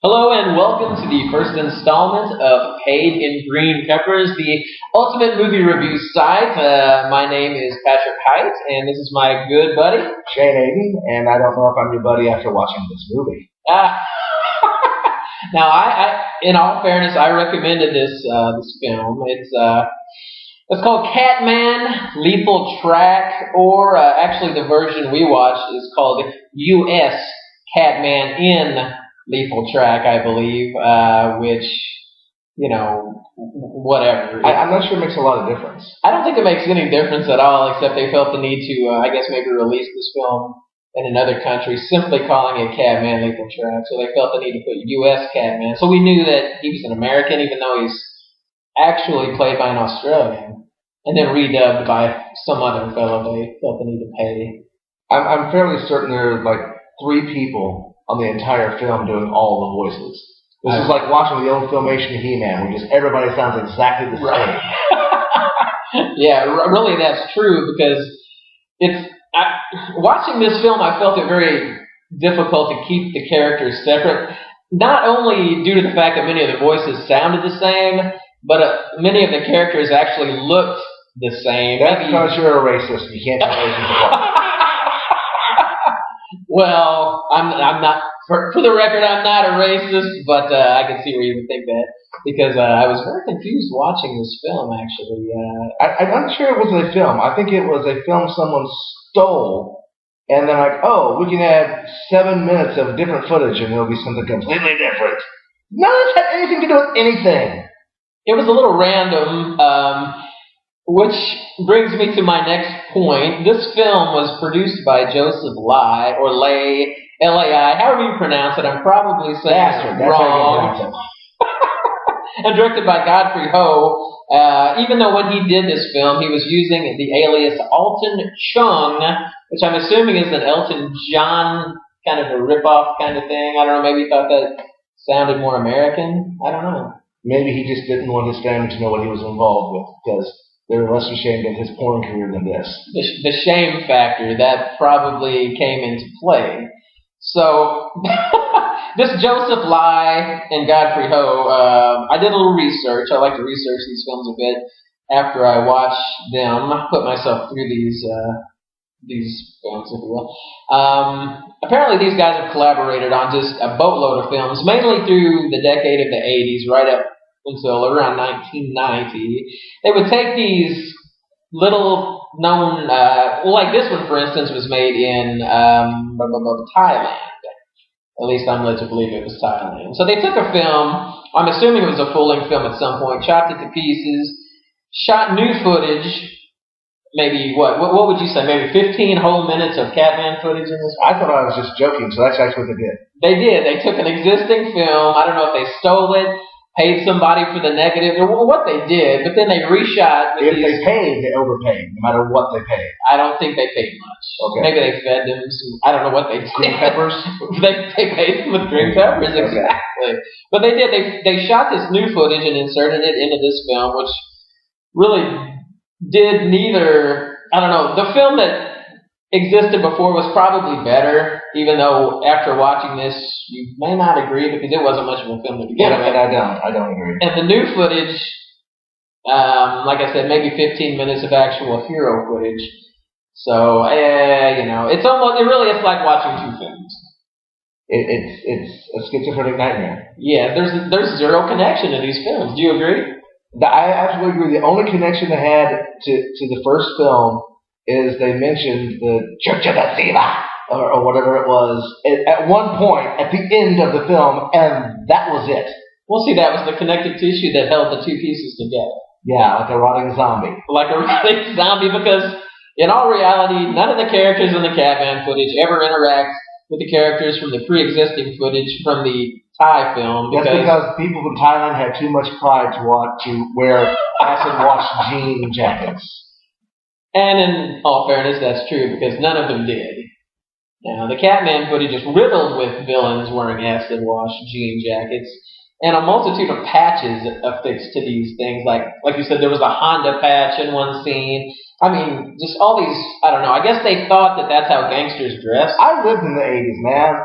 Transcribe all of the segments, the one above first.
Hello and welcome to the first installment of Paid in Green Peppers, the ultimate movie review site. My name is Patrick Hite, and this is my good buddy, Shane Aden, and I don't know if I'm your buddy after watching this movie. Now, I, in all fairness, I recommended this film. It's called CATMAN Lethal Track, or actually the version we watched is called U.S. CATMAN in Lethal Track, I believe, which, whatever. I'm not sure it makes a lot of difference. I don't think it makes any difference at all, except they felt the need to, maybe release this film in another country, simply calling it CATMAN Lethal Track. So they felt the need to put U.S. CATMAN. So we knew that he was an American, even though he's actually played by an Australian, and then redubbed by some other fellow they felt the need to pay. I'm fairly certain there are like 3 people on the entire film doing all the voices. This is like watching the old Filmation He-Man, where just everybody sounds exactly the same. Yeah, really that's true, because watching this film, I felt it very difficult to keep the characters separate, not only due to the fact that many of the voices sounded the same, but many of the characters actually looked the same. That's because you're a racist and you can't tell Asians apart. Well, I'm not. For the record, I'm not a racist, but I can see where you would think that, because I was very confused watching this film. Actually, I'm not sure it was a film. I think it was a film someone stole, and then we can add 7 minutes of different footage, and it'll be something completely different. None of this had anything to do with anything. It was a little random, which brings me to my next point. This film was produced by Joseph Lai, or Lai, L-A-I, however you pronounce it. I'm probably saying it wrong. And directed by Godfrey Ho. Even though when he did this film, he was using the alias Alton Chung, which I'm assuming is an Elton John kind of a ripoff kind of thing. I don't know, maybe he thought that sounded more American. I don't know. Maybe he just didn't want his family to know what he was involved with, because they were less ashamed of his porn career than this. The shame factor, that probably came into play. So, this Joseph Lai and Godfrey Ho, I did a little research. I like to research these films a bit after I watch them, put myself through these films, if you will. Apparently these guys have collaborated on just a boatload of films, mainly through the decade of the 80s, right up until around 1990. They would take these little known, like this one, for instance, was made in Thailand. At least I'm led to believe it was Thailand. So they took a film, I'm assuming it was a full-length film at some point, chopped it to pieces, shot new footage, maybe, what would you say, maybe 15 whole minutes of CATMAN footage in this film? I thought I was just joking, so that's actually what they did. They did. They took an existing film, I don't know if they stole it, paid somebody for the negative, or what they did, but then they reshot. If they paid, they overpaid, no matter what they paid. I don't think they paid much. Okay. Maybe they fed them some, I don't know what they did. Green peppers? they paid them with green peppers, exactly. But they did. They shot this new footage and inserted it into this film, which really did neither. I don't know. The film that existed before was probably better, even though after watching this, you may not agree, because it wasn't much of a film to begin with. Yeah, I don't agree. And the new footage, like I said, maybe 15 minutes of actual hero footage. So, it's like watching 2 films. It's a schizophrenic nightmare. Yeah, there's zero connection to these films. Do you agree? I absolutely agree. The only connection they had to the first film is they mentioned the Church of the Siva, or whatever it was, at one point at the end of the film, and that was it. Well, see, that was the connective tissue that held the 2 pieces together. Yeah, like a rotting zombie. Like a rotting zombie, because in all reality, none of the characters in the CATMAN footage ever interact with the characters from the pre-existing footage from the Thai film. That's because people from Thailand had too much pride to want to wear acid-wash jean jackets. And in all fairness, that's true, because none of them did. Now, the CATMAN footage is riddled with villains wearing acid-wash jean jackets, and a multitude of patches affixed to these things. Like you said, there was a Honda patch in one scene. I mean, just all these, I don't know, I guess they thought that that's how gangsters dress. I lived in the 80s, man.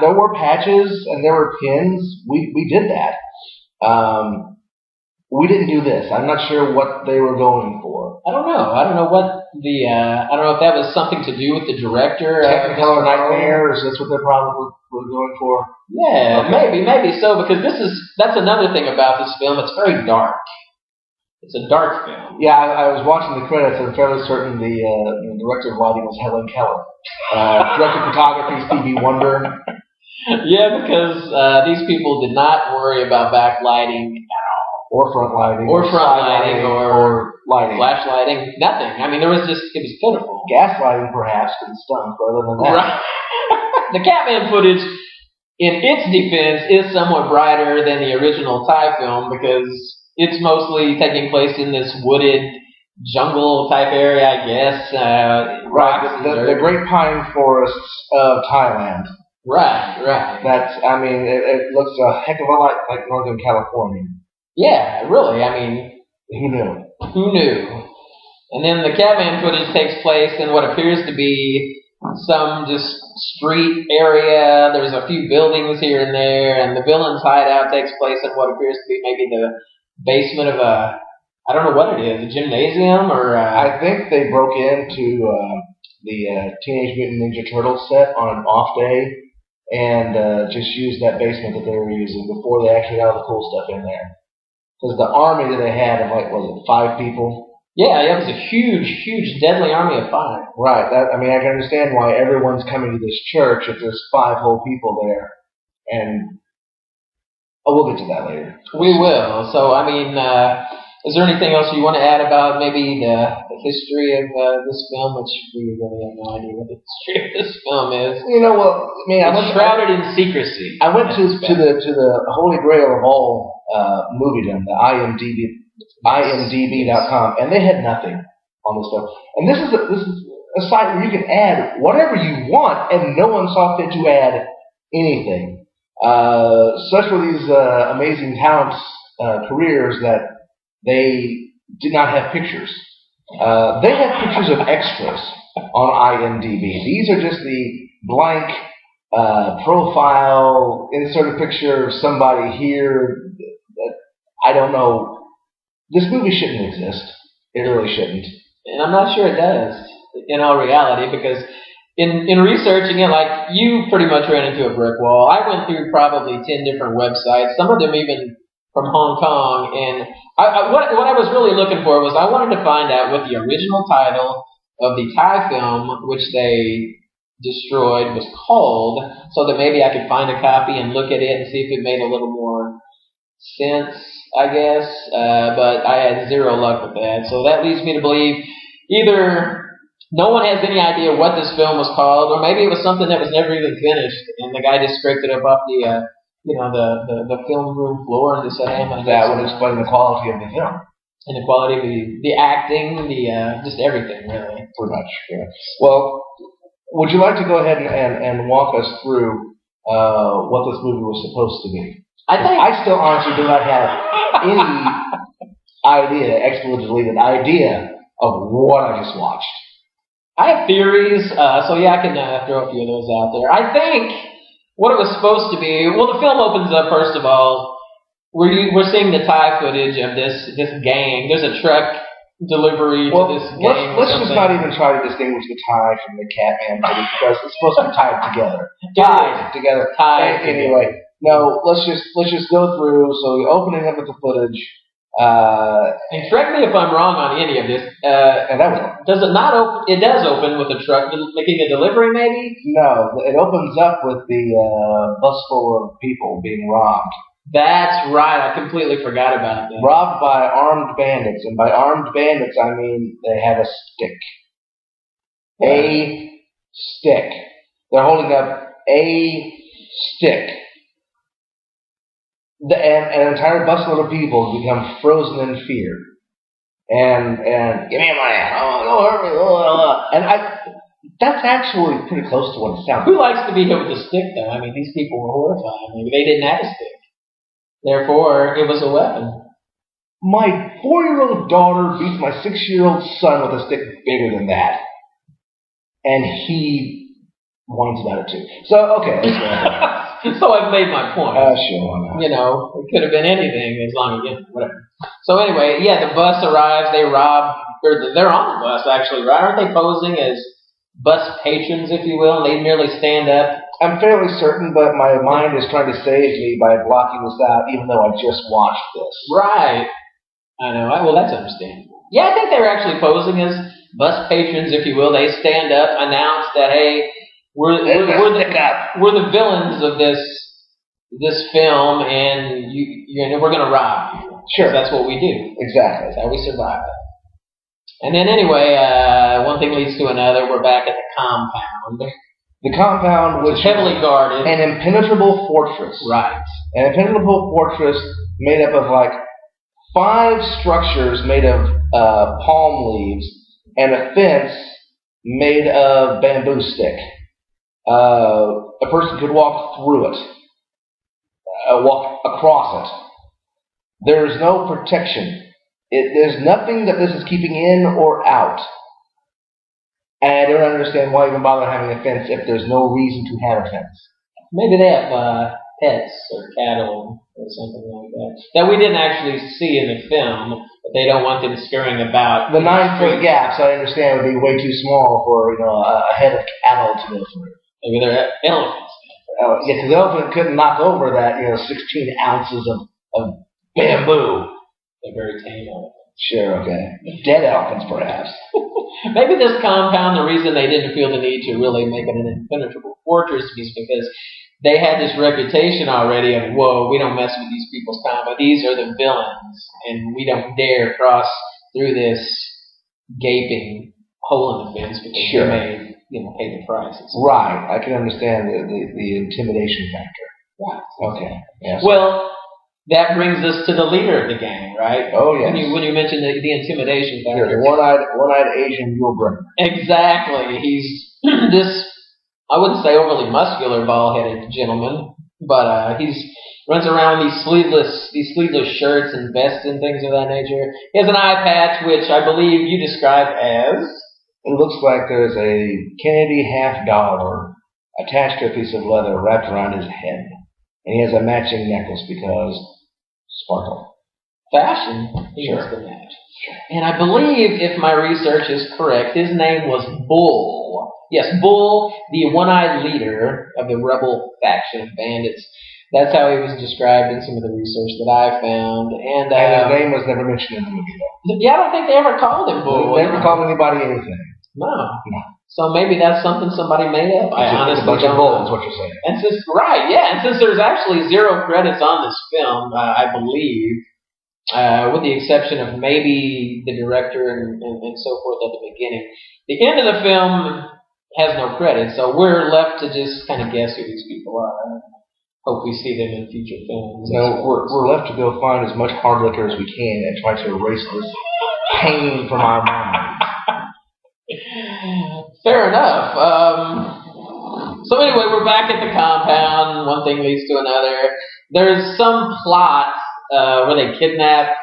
There were patches and there were pins. We did that. We didn't do this. I'm not sure what they were going for. I don't know. I don't know what the. I don't know if that was something to do with the director. Technicolor Nightmare. Is this what they probably were going for? Yeah, okay. maybe so. Because that's another thing about this film. It's very dark. It's a dark film. Yeah, I was watching the credits and I'm fairly certain the director of lighting was Helen Keller. Director of photography, Stevie Wonder. Yeah, because these people did not worry about backlighting at all. Or front lighting. Or front lighting. Or lighting. Flash lighting. Nothing. I mean, it was pitiful. Gas lighting, perhaps, for the stunts, but other than that. Right. The Catman footage, in its defense, is somewhat brighter than the original Thai film because it's mostly taking place in this wooded jungle type area, I guess. Right, the Great Pine Forests of Thailand. Right. It looks a heck of a lot like Northern California. Yeah, really. I mean, who knew? And then the Catman footage takes place in what appears to be some just street area. There's a few buildings here and there, and the villain's hideout takes place in what appears to be maybe the basement of I don't know what it is, a gymnasium or... I think they broke into the Teenage Mutant Ninja Turtles set on an off day and just used that basement that they were using before they actually got all the cool stuff in there. Because the army that they had of, 5 people? Yeah, it was a huge, deadly army of 5. Right. I can understand why everyone's coming to this church if there's 5 whole people there. And... we'll get to that later. We will. So, is there anything else you want to add about maybe the history of this film, which we really have no idea what the history of this film is? It's shrouded in secrecy. I went to the holy grail of all moviedom, the IMDb.com, and they had nothing on this stuff. And this is a site where you can add whatever you want, and no one saw fit to add anything. Such were these amazing talents' careers that they did not have pictures. They have pictures of extras on IMDb. These are just the blank profile, insert a picture of somebody here. I don't know. This movie shouldn't exist. It really shouldn't. And I'm not sure it does, in all reality, because in researching it, you pretty much ran into a brick wall. I went through probably 10 different websites, some of them even from Hong Kong, and what I was really looking for was I wanted to find out what the original title of the Thai film, which they destroyed, was called, so that maybe I could find a copy and look at it and see if it made a little more sense, I guess, but I had zero luck with that. So that leads me to believe either no one has any idea what this film was called, or maybe it was something that was never even finished, and the guy just scraped it up off the film room floor and just said, "Hey, that would explain the quality of the film and the quality of the acting, just everything, really, pretty much." Yeah. Well, would you like to go ahead and walk us through what this movie was supposed to be? I still honestly do not have any expletive idea of what I just watched. I have theories, so I can throw a few of those out there. I think what it was supposed to be, the film opens up, first of all, we're seeing the Thai footage of this gang. There's a truck delivery to this gang. Let's just not even try to distinguish the Thai from the Catman footage because it's supposed to be tied together. Anyway, no, let's just go through. So the opening up with the footage. And correct me if I'm wrong on any of this. And that was does it not open? It does open with a truck making a delivery, maybe? No, it opens up with the bus full of people being robbed. That's right. I completely forgot about that. Robbed by armed bandits, and by armed bandits I mean they had a stick. A stick. They're holding up a stick. An entire busload of people become frozen in fear. And give me money. Oh, don't hurt me. And that's actually pretty close to what it sounds like. Who likes to be hit with a stick, though? I mean, these people were horrified. Maybe they didn't have a stick. Therefore, it was a weapon. My 4-year-old daughter beats my 6-year-old son with a stick bigger than that. And he whines about it too. So, okay. Let's go. So I've made my point. Sure, why not? You know, it could have been anything as long as, whatever. So anyway, yeah, the bus arrives, they rob, or they're on the bus actually, right? Aren't they posing as bus patrons, if you will, and they merely stand up? I'm fairly certain, but my mind is trying to save me by blocking this out, even though I just watched this. Right. I know. Well, that's understandable. Yeah, I think they were actually posing as bus patrons, if you will. They stand up, announce that, hey, we're the villains of this film, and we're going to rob you. Sure. That's what we do. Exactly. That's how we survive. And then anyway, one thing leads to another. We're back at the compound. The compound, which is heavily guarded. An impenetrable fortress. Right. An impenetrable fortress made up of like 5 structures made of palm leaves and a fence made of bamboo stick. A person could walk through it, walk across it. There is no protection. There's nothing that this is keeping in or out. And I don't understand why even bother having a fence if there's no reason to have a fence. Maybe they have pets or cattle or something like that we didn't actually see in the film, but they don't want them scurrying about. The 9-foot gaps, I understand, would be way too small for a head of cattle to go through. Maybe they're elephants. Yeah, because the elephant couldn't knock over that 16 ounces of bamboo. They're very tame elephants. Sure, okay. Dead elephants, perhaps. Maybe this compound, the reason they didn't feel the need to really make it an impenetrable fortress is because they had this reputation already of, whoa, we don't mess with these people's compound. These are the villains, and we don't dare cross through this gaping hole in the fence because sure. They may, pay the prices. Right. I can understand the intimidation factor. Right. Okay. Yes. Well, that brings us to the leader of the gang, right? Oh, yes. When you mentioned the intimidation factor. The one-eyed Asian mule bringer. Exactly. He's this, I wouldn't say overly muscular, bald-headed gentleman, but he runs around with these sleeveless shirts and vests and things of that nature. He has an eye patch, which I believe you described as... It looks like there's a Kennedy $50 attached to a piece of leather wrapped around his head. And he has a matching necklace because sparkle. Fashion. He has the match. And I believe, if my research is correct, his name was Bull. Yes, Bull, the one-eyed leader of the rebel faction of bandits. That's how he was described in some of the research that I found. And his name was never mentioned in the movie, though. Yeah, I don't think they ever called him Bull. They never called anybody anything. No. So maybe that's something somebody made up. I honestly don't know. That's what you're saying. And since there's actually 0 credits on this film, I believe, with the exception of maybe the director and so forth at the beginning, the end of the film has no credits, so we're left to just kind of guess who these people are. Hope we see them in future films. No, we're left to go find as much hard liquor as we can and try to erase this pain from our minds. Fair enough. So anyway, we're back at the compound. One thing leads to another. There's some plot where they kidnap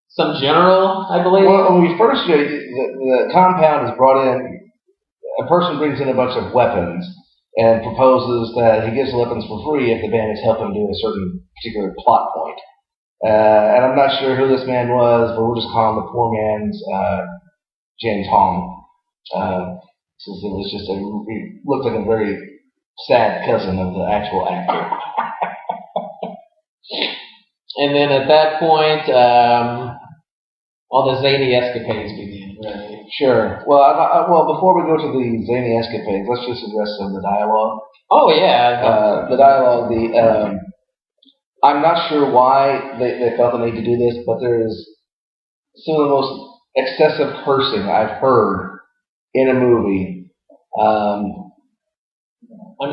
some general, I believe. Well, when we first the compound is brought in. A person brings in a bunch of weapons and proposes that he gives the weapons for free if the bandits help him do a certain particular plot point. And I'm not sure who this man was, but we'll just call him the poor man's James Hong. Since it was just he looked like a very sad cousin of the actual actor. And then at that point, all the zany escapades begin, right? Sure. Well, before we go to the zany escapades, let's just address some of the dialogue. Oh, yeah. The dialogue, I'm not sure why they felt the need to do this, but there is some of the most excessive cursing I've heard in a movie. I'm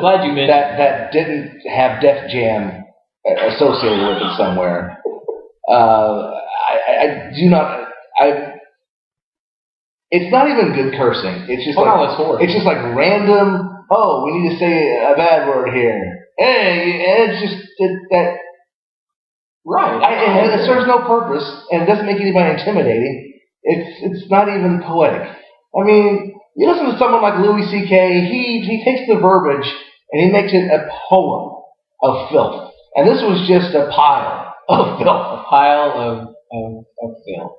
glad you mentioned that didn't have Def Jam associated with it somewhere. I do not. It's not even good cursing. It's just it's just like random. Oh, we need to say a bad word here. Hey, and it's just that. Right. It serves no purpose, and it doesn't make anybody intimidating. It's not even poetic. I mean, You listen to someone like Louis C.K., he takes the verbiage and he makes it a poem of filth. And this was just a pile of filth. A pile of filth.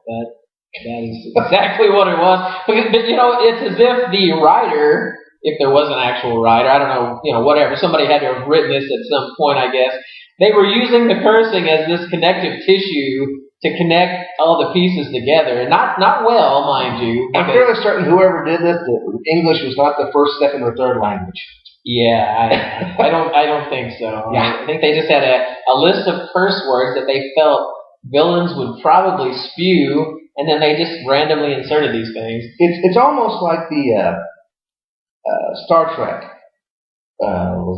That is exactly what it was. But it's as if the writer, if there was an actual writer, I don't know, whatever, somebody had to have written this at some point, I guess. They were using the cursing as this connective tissue to connect all the pieces together. Not well, mind you. I'm fairly certain whoever did this, that English was not the first, second, or third language. Yeah, I don't think so. Yeah. I think they just had a list of curse words that they felt villains would probably spew, and then they just randomly inserted these things. It's almost like the Star Trek was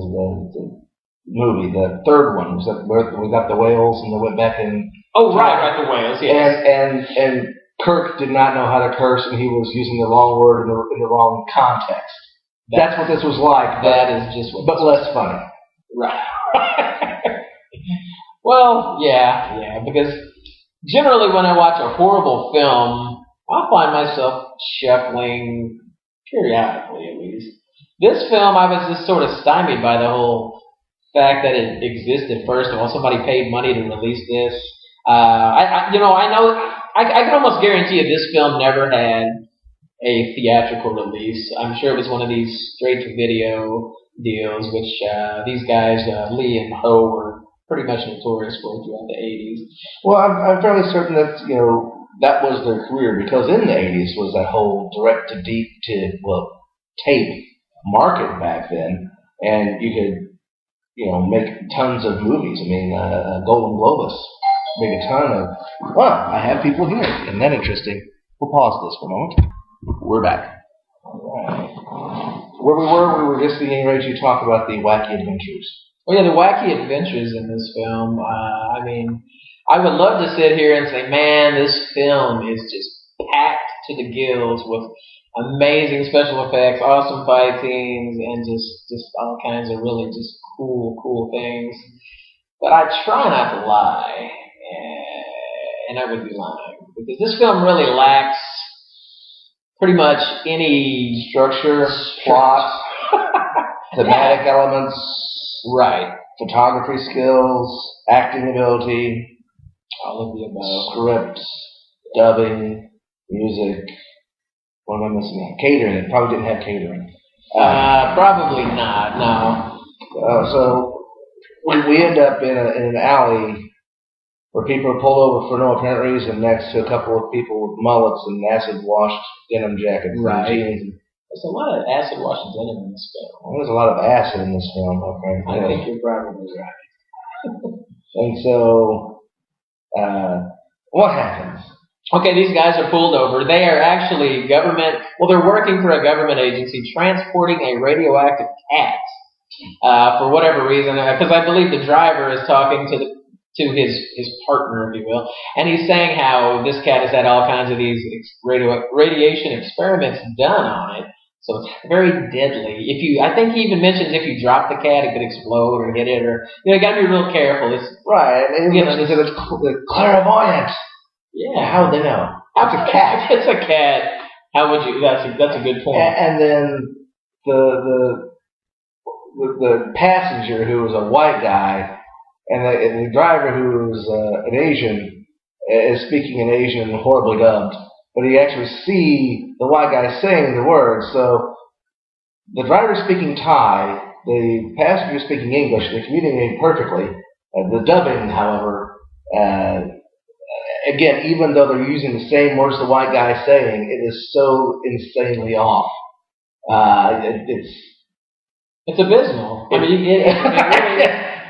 the movie, the third one, was that where we got the whales and they went back in. Oh, right, the whales, yes. And Kirk did not know how to curse, and he was using the wrong word in the wrong context. That's what this was like. That is just what. But less funny. Right. Well, yeah, because generally when I watch a horrible film, I find myself chuckling periodically, at least. This film, I was just sort of stymied by the whole fact that it existed. First of all, somebody paid money to release this. I know. I can almost guarantee you this film never had a theatrical release. I'm sure it was one of these straight-to-video deals, which these guys, Lee and Ho, were pretty much notorious for throughout the 80s. Well, I'm fairly certain that that was their career, because in the 80s was that whole direct-to-deep tape market back then, and you could make tons of movies. I mean, Golden Globus made a ton of. Well, I have people here. Isn't that interesting? We'll pause this for a moment. We're back. All right. Where we were just getting ready to talk about the wacky adventures. Oh yeah, the wacky adventures in this film. I mean, I would love to sit here and say, man, this film is just packed to the gills with amazing special effects, awesome fight scenes, and just all kinds of really just cool things. But I try not to lie, and I would be lying, because this film really lacks pretty much any structure, plot, thematic elements, right? Photography skills, acting ability, all of the above. Script, dubbing, music. What am I missing? Catering. It probably didn't have catering. Probably not. No. So we end up in an alley where people are pulled over for no apparent reason next to a couple of people with mullets and acid-washed denim jackets. Right. And jeans. There's a lot of acid-washed denim in this film. Well, there's a lot of acid in this film, apparently. I think you're probably right. And so, what happens? Okay, these guys are pulled over. They are actually they're working for a government agency transporting a radioactive cat for whatever reason, because I believe the driver is talking to his partner, if you will, and he's saying how this cat has had all kinds of these radiation experiments done on it, so it's very deadly. I think he even mentions if you drop the cat, it could explode or hit it, or you got to be real careful. It's right. It's clairvoyant. Yeah. How would they know? It's a cat. It's a cat. How would you? That's a good point. And then the passenger, who was a white guy, and the driver, who was an Asian, is speaking in Asian, horribly dubbed. But you actually see the white guy saying the words. So the driver speaking Thai, the passenger speaking English. They communicate perfectly. The dubbing, however. Again, even though they're using the same words the white guy is saying, it is so insanely off. It's abysmal. I mean,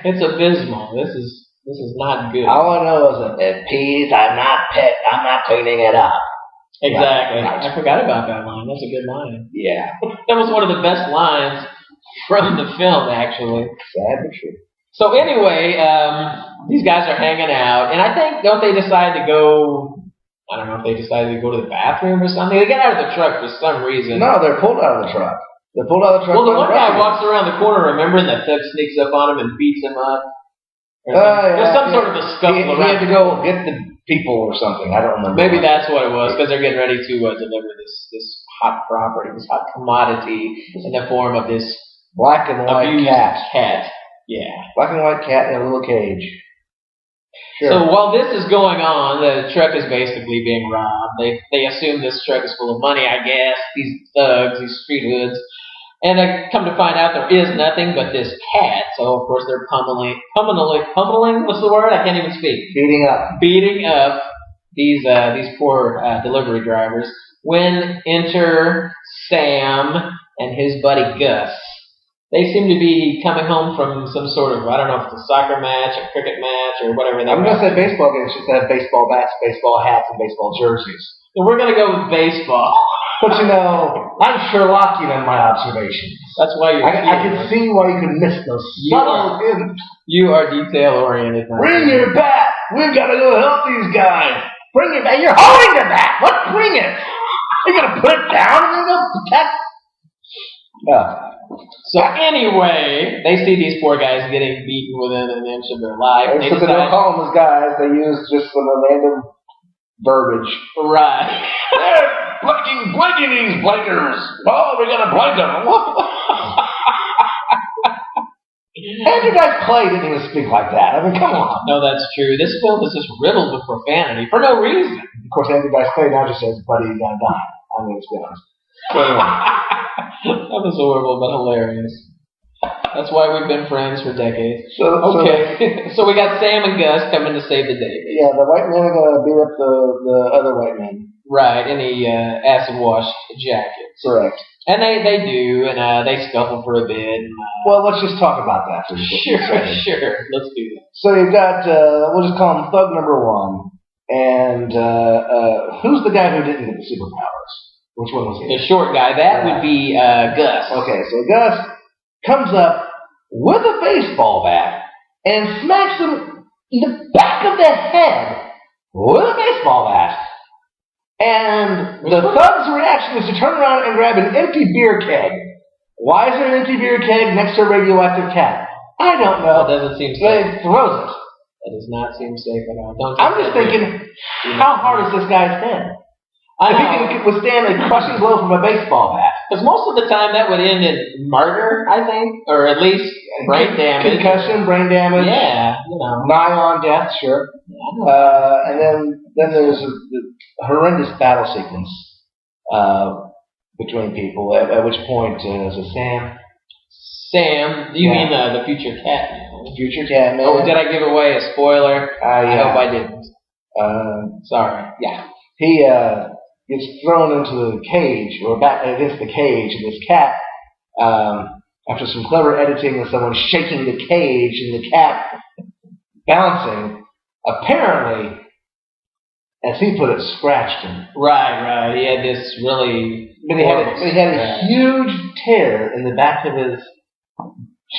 it's abysmal. This is not good. All I know is that peas, I'm not cleaning it up. Exactly. Right. I forgot about that line. That's a good line. Yeah. That was one of the best lines from the film, actually. Sad but true. So anyway, these guys are hanging out, and I think, don't they decide to go, I don't know if they decided to go to the bathroom or something. They get out of the truck for some reason. No, they're pulled out of the truck. They're pulled out of the truck. Well, the one guy walks around the corner, remember, and the thug sneaks up on him and beats him up. There's some sort of a scuffle around. He had to go get the people or something. I don't remember. Maybe that's what it was, because they're getting ready to deliver this hot property, this hot commodity in the form of this black and white cat. Yeah. Black and white cat in a little cage. Sure. So while this is going on, the truck is basically being robbed. They assume this truck is full of money, I guess. These thugs, these street hoods. And I come to find out there is nothing but this cat. So of course they're pummeling. What's the word? I can't even speak. Beating up these poor delivery drivers. When enter Sam and his buddy Gus. They seem to be coming home from some sort of, I don't know if it's a soccer match, a cricket match, or whatever. I'm going to say baseball games. Just have baseball bats, baseball hats, and baseball jerseys. So we're going to go with baseball. But you know, I'm Sherlockian in my observations. That's why you're I can see why you could miss those subtle hints. You are detail-oriented. Bring your bat! We've got to go help these guys! Bring your bat! You're holding the bat! What? Bring it! You're going to put it down and you're going to protect? So anyway, they see these poor guys getting beaten within an inch of their life. They don't call them as guys. They use just some random verbiage. Right. They're blanking these blankers. Oh, we got to blank them. Andrew Dice Clay didn't even speak like that. I mean, come on. No, that's true. This film is just riddled with profanity for no reason. Of course, Andrew Dice Clay now just says, buddy, you got to die. I mean, let's be honest. That was horrible, but hilarious. That's why we've been friends for decades. Okay. So we got Sam and Gus coming to save the day. Yeah, the white men are going to beat up the other white men. Right, in the acid-washed jackets. Correct. And they do, and they scuffle for a bit. Well, let's just talk about that for a second. Sure. Let's do that. So you've got, we'll just call him Thug Number 1. And who's the guy who didn't get the superpowers? Which one was he? The short guy. That would be Gus. Okay, so Gus comes up with a baseball bat and smacks him in the back of the head with a baseball bat. And the thug's reaction is to turn around and grab an empty beer keg. Why is there an empty beer keg next to a radioactive cat? I don't know. That doesn't seem safe. He throws it. That does not seem safe at all. I'm just thinking, how hard is this guy's head? If he can withstand a crushing blow from a baseball bat. Because most of the time that would end in murder, I think. Or at least brain damage. Concussion, brain damage. Yeah, you know. Nigh on death, sure. And then there's a horrendous battle sequence between people. At which point, so Sam? Sam? You mean the future Catman? Future Catman. Oh, did I give away a spoiler? I hope I didn't. Sorry. Yeah. He gets thrown into the cage, or back against the cage, and this cat, after some clever editing of someone shaking the cage and the cat bouncing, apparently, as he put it, scratched him. Right. He had this really... But he had a huge tear in the back of his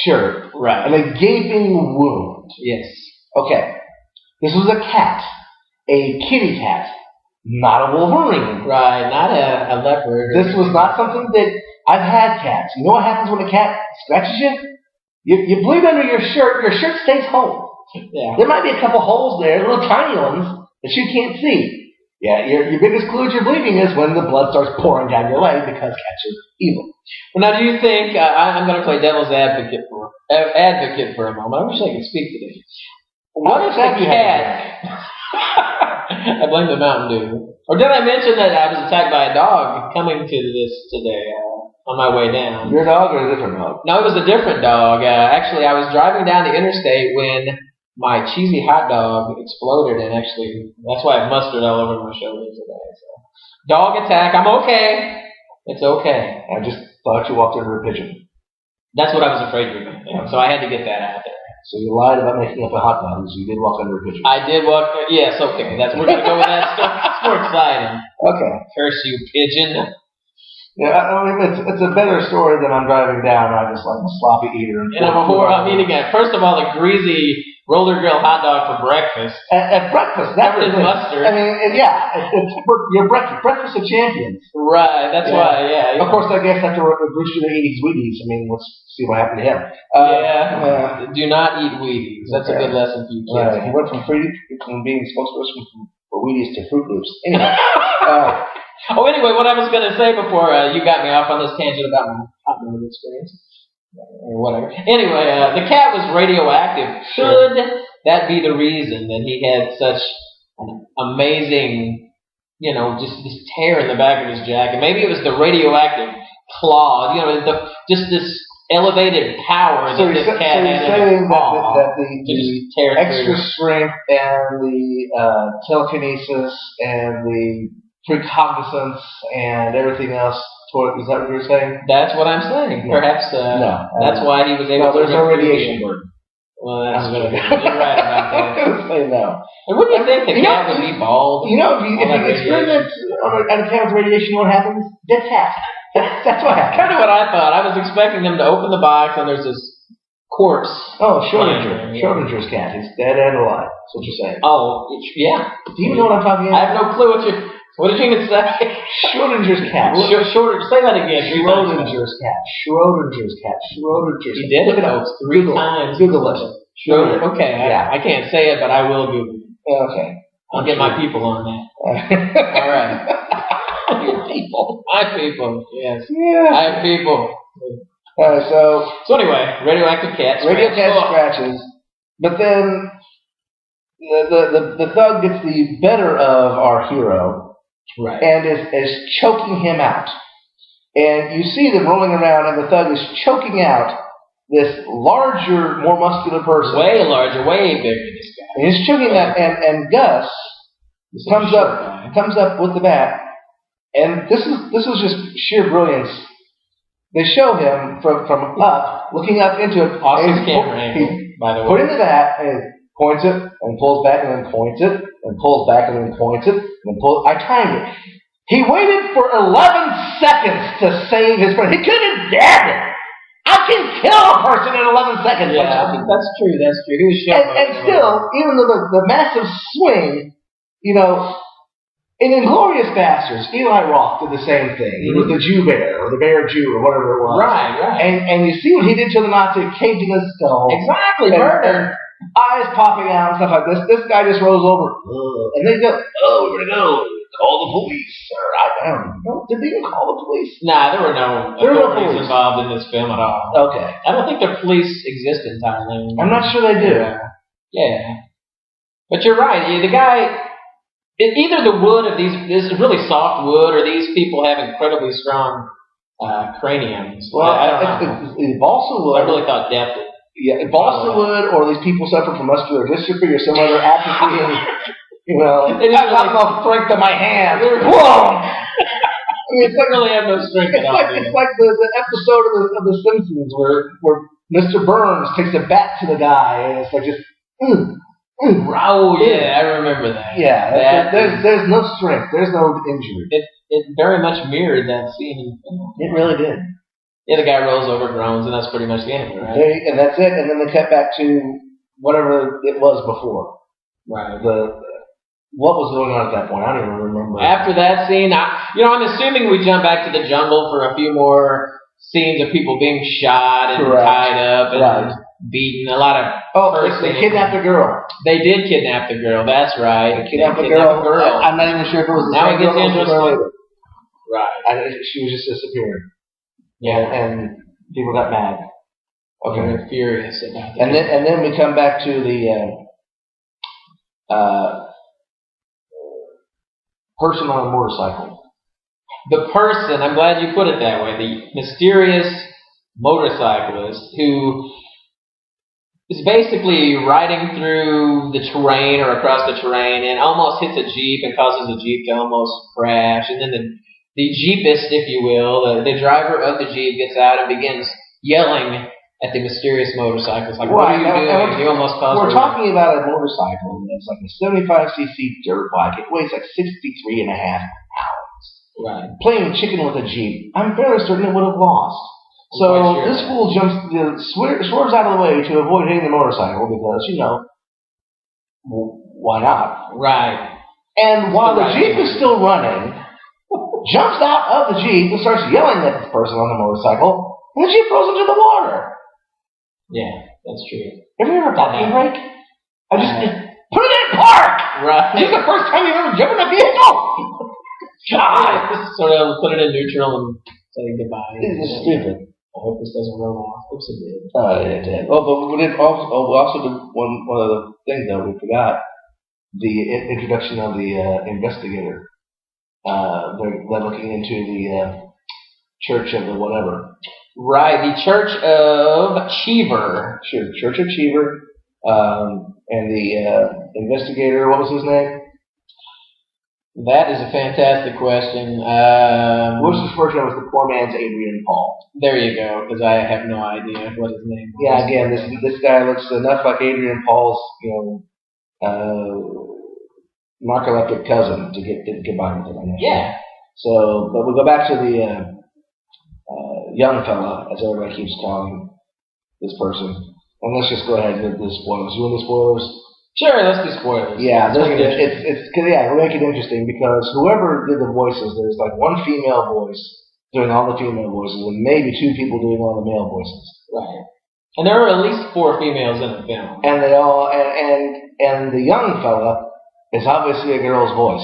shirt. Right. And a gaping wound. Yes. Okay. This was a cat. A kitty cat. Not a Wolverine. Right, not a leopard. This was not something that... I've had cats. You know what happens when a cat scratches you? You bleed under your shirt stays whole. Yeah. There might be a couple holes there, little tiny ones, that you can't see. Yeah, your biggest clue that you're bleeding is when the blood starts pouring down your leg because cats are evil. Well, now do you think... I'm going to play devil's advocate for a moment. I wish I could speak today. What if the cat... I blame the Mountain Dew. Or did I mention that I was attacked by a dog coming to this today on my way down? Your dog or a different dog? No, it was a different dog. Actually, I was driving down the interstate when my cheesy hot dog exploded, and actually, that's why I have mustard all over my shoulders today. So, dog attack. I'm okay. It's okay. I just thought you walked under a pigeon. That's what I was afraid you were going to think. So I had to get that out there. So you lied about making up a hot dog, so you did walk under a pigeon. I did walk. Yes, okay. We're going to go with that stuff. It's more exciting. Okay. Curse you, pigeon. Yeah, I mean, it's a better story than I'm driving down. I'm just like a sloppy eater. And I'm eating it. First of all, the greasy roller grill hot dog for breakfast. At breakfast, that's with mustard. I mean, it's your breakfast of champions. Right. That's why. Yeah. Of course, I guess after Rooster eats Wheaties, I mean, let's see what happened to him. Do not eat Wheaties. That's a good lesson for you kids. He went from being spokesperson for Wheaties to Fruit Loops. Anyway, Oh, anyway, what I was going to say before you got me off on this tangent about my hot dog experience, or whatever. Anyway, the cat was radioactive. Should that be the reason that he had such an amazing, just this tear in the back of his jacket? Maybe it was the radioactive claw, just this elevated power that this cat had. So you're saying that the extra strength and the telekinesis and the precognizance and everything else. Is that what you're saying? That's what I'm saying. No. Perhaps that's why he was able to. No, there's no radiation burden. Well, that's what you're right about that. I'm going to say no. And wouldn't you think the cat would be bald? If you experiment on a cat with radiation, what happens? Dead cat. That's what happens. Kind of what I thought. I was expecting them to open the box and there's this corpse. Oh, Schrodinger's cat. He's dead and alive. That's what you're saying. Oh, yeah. Do you know what I'm talking about? I have no clue what did you even say? Schrodinger's cat. Say that again. Schrodinger's cat. Schrodinger's cat. Schrodinger's cat. He did it, folks, 3 times. Google it. Schroeder. Okay, I can't say it, but I will Google it. Okay. I'll get my people on that. All right. Your people. My people, yes. Yeah. I have people. All right, so anyway, radioactive cat. Radio cat scratches. But then the thug gets the better of our hero. Right. And is choking him out. And you see them rolling around, and the thug is choking out this larger, more muscular person. Way larger, way bigger than this guy. And he's choking that, and Gus comes up with the bat, and this is just sheer brilliance. They show him from up, looking up into it. Awesome camera angle, by the way. Putting the bat, and points it, and pulls back, and then points it, and pulls back, and then points it, and then pulls. I timed it. He waited for 11 seconds to save his friend. He could have dabbed it. I can kill a person in 11 seconds. Yeah, that's true. He was and still, even though the massive swing, in Inglourious Basterds, Eli Roth did the same thing with the Jew bear, or the bear Jew, or whatever it was. Right. And you see what he did to the Nazi, caved in his skull. Exactly, murder. Eyes popping out and stuff like this. This guy just rolls over. And they go, we're going to go. Call the police. Or I don't know. Did they even call the police? Nah, there were no authorities involved in this film at all. Okay. I don't think the police exist in Thailand. I'm not sure they do. Yeah. But you're right. The guy, either the wood of this is really soft wood, or these people have incredibly strong craniums. Well, I don't know. It's balsa wood. I really thought depth. Yeah, balsa wood, or these people suffer from muscular dystrophy or some other atrophy. They just got enough strength in my hand. Whoa! It's like really have no strength. It's like the episode of the Simpsons where Mr. Burns takes a bat to the guy, and it's like just. Oh yeah, I remember that. Yeah, there's no strength. There's no injury. It very much mirrored that scene in the film. It really did. Yeah, the guy rolls over, groans, and that's pretty much the end of it, right? And that's it. And then they cut back to whatever it was before. Right. What was going on at that point? I don't even remember. After that scene, I'm assuming we jump back to the jungle for a few more scenes of people being shot and tied up and beaten. A lot of they kidnapped the girl. They did kidnap the girl. That's right. They kidnapped the girl. I'm not even sure if it was the same girl or later. Right. She was just disappearing. Yeah, and people got mad. Okay, they were furious about that. And then we come back to the person on a motorcycle. The person, I'm glad you put it that way, the mysterious motorcyclist who is basically riding through the terrain or across the terrain and almost hits a Jeep and causes the Jeep to almost crash. And then the Jeepist, if you will, the driver of the Jeep gets out and begins yelling at the mysterious motorcyclist. Like, what are you doing? You almost caused We're talking about a motorcycle that's like a 75cc dirt bike. It weighs like 63.5 pounds. Right. Playing chicken with a Jeep. I'm fairly certain it would have lost. So this fool swerves out of the way to avoid hitting the motorcycle because, why not? Right. And while the Jeep is still running, jumps out of the Jeep and starts yelling at the person on the motorcycle, and the Jeep goes into the water. Yeah, that's true. Have you ever parking brake? I just put it in park! Right. Is this the first time you've ever driven a vehicle? God! Just sort of put it in neutral and say goodbye. This is stupid. I hope this doesn't roll off. Oops, it did. Oh, yeah, it did. Oh, but we also did one other thing, though, we forgot. The introduction of the investigator. They're looking into the Church of the whatever. Right, the Church of Cheever. Sure, Church of Cheever. And the investigator, what was his name? That is a fantastic question. What was his first name? Was the poor man's Adrian Paul. There you go, because I have no idea what his name was. Yeah, again, this guy looks enough like Adrian Paul's, narcoleptic cousin to get by with it. Yeah. So, but we'll go back to the young fella, as everybody keeps calling this person. And let's just go ahead and do the spoilers. You want the spoilers? Sure, let's do spoilers. Yeah, we'll make it interesting because whoever did the voices, there's like one female voice doing all the female voices and maybe two people doing all the male voices. Right. And there are at least 4 females in the film. And they all and the young fella is obviously a girl's voice.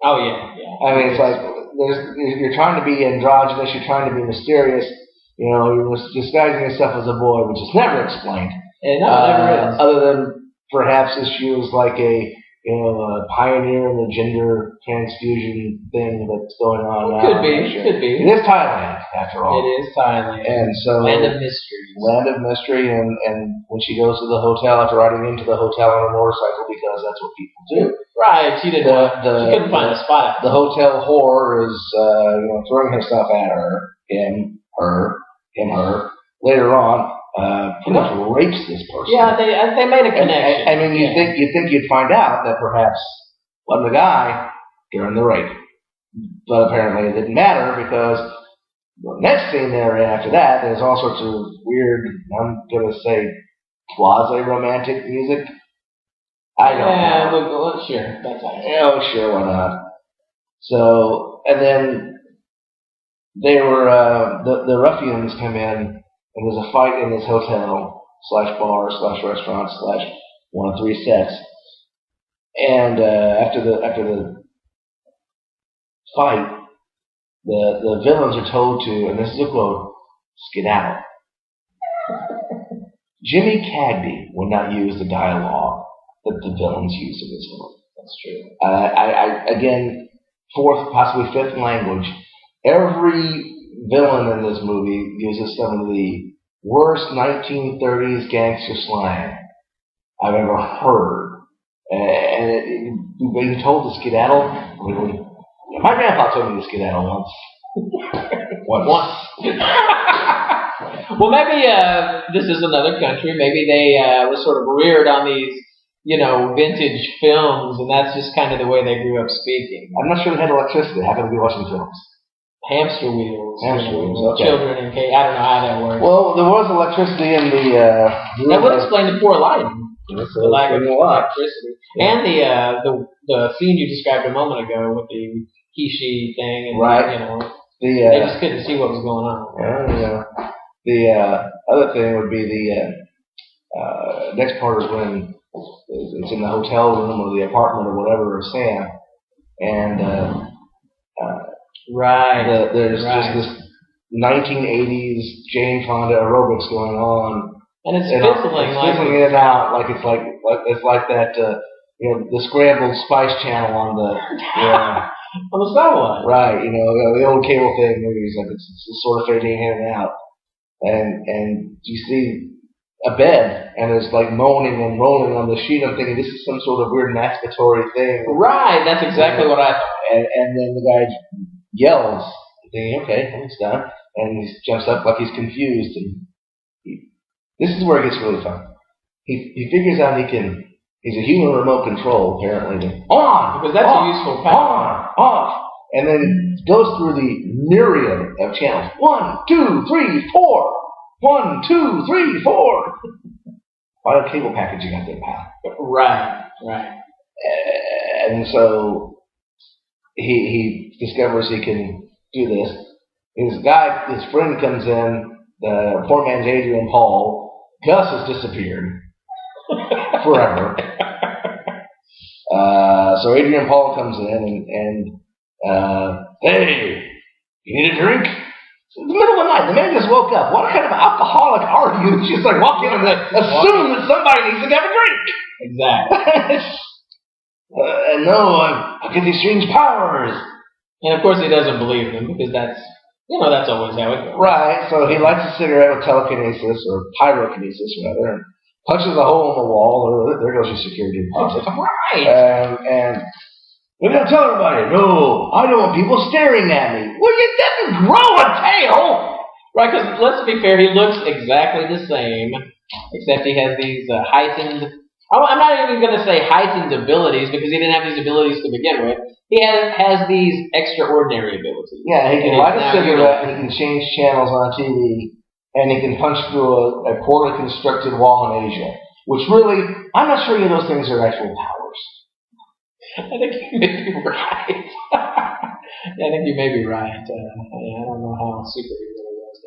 Oh yeah. I mean, it's like you're trying to be androgynous, you're trying to be mysterious. You're disguising yourself as a boy, which is never explained. And no, it never is. Other than perhaps this she was like a pioneer in the gender transfusion thing that's going on now. Could be. It is Thailand, after all. It is Thailand. And so Land of mystery. Land of mystery, and when she goes to the hotel after riding into the hotel on a motorcycle, because that's what people do. Right. She didn't. She couldn't find a spot. The hotel whore is throwing herself at her. Later on, pretty much rapes this person. Yeah, they made a connection. I mean, you think you'd find out that perhaps wasn't the guy during the rape, but apparently it didn't matter because the next scene there after that, there's all sorts of weird, I'm gonna say, quasi-romantic music. I don't know. Well, sure, that's all right. Oh, sure, why not? So, and then they were the ruffians come in. And there's a fight in this hotel /bar/restaurant /one of 3 sets. And after the fight, the villains are told to, and this is a quote, skedaddle. Jimmy Cagney would not use the dialogue that the villains use in this film. That's true. Again, 4th, possibly 5th language. Every villain in this movie uses some of the worst 1930s gangster slang I've ever heard. And being told to skedaddle, my grandpa told me to skedaddle once. Once. Well, maybe this is another country. Maybe they were sort of reared on these, vintage films, and that's just kind of the way they grew up speaking. I'm not sure they had electricity. They happened to be watching films. Hamster wheels. Okay. Children in cage. I don't know how that works. Well, there was electricity in the... that would explain the poor lighting. The lack of electricity. Yeah. And the scene you described a moment ago with the he-she thing. And, right. They just couldn't see what was going on. Yeah. The other thing would be the next part is when it's in the hotel room or the apartment or whatever of Sam. And... Right. There's just this 1980s Jane Fonda aerobics going on, and it's fizzling in and out like it's like that the scrambled Spice Channel on the on the satellite. Right. The old cable thing movies, like it's sort of fading in and out, and you see a bed and it's like moaning and rolling on the sheet. I'm thinking this is some sort of weird masturbatory thing. Right. That's exactly what I thought. And then the guy yells, thinking, okay, it's done, and he jumps up like he's confused, and this is where it gets really fun. He figures out he's a human remote control, apparently. On! Because that's a useful power. On! Off! And then goes through the myriad of channels. 1, 2, 3, 4! 1, 2, 3, 4! What a cable package you got there, pal. Right. And so he discovers he can do this. His friend comes in, the poor man's Adrian Paul. Gus has disappeared forever. So Adrian Paul comes in Hey, you need a drink? It's the middle of the night. The man just woke up. What kind of alcoholic are you? Just like walk in and assume that somebody needs to have a drink. Exactly. And no, I get these strange powers. And of course he doesn't believe them because that's always how it goes. Right, so he lights a cigarette with telekinesis, or pyrokinesis rather, and punches a hole in the wall, or there goes your security deposit. Right. And we're going to tell everybody, no, I don't want people staring at me. Well, you didn't grow a tail! Right, because let's be fair, he looks exactly the same, except he has these heightened... I'm not even going to say heightened abilities, because he didn't have these abilities to begin with. He has these extraordinary abilities. Yeah, he can light a cigarette, and he can change channels on TV, and he can punch through a poorly constructed wall in Asia. Which really, I'm not sure any of those things are actual powers. I think you may be right. I think you may be right. I don't know how secret he really was.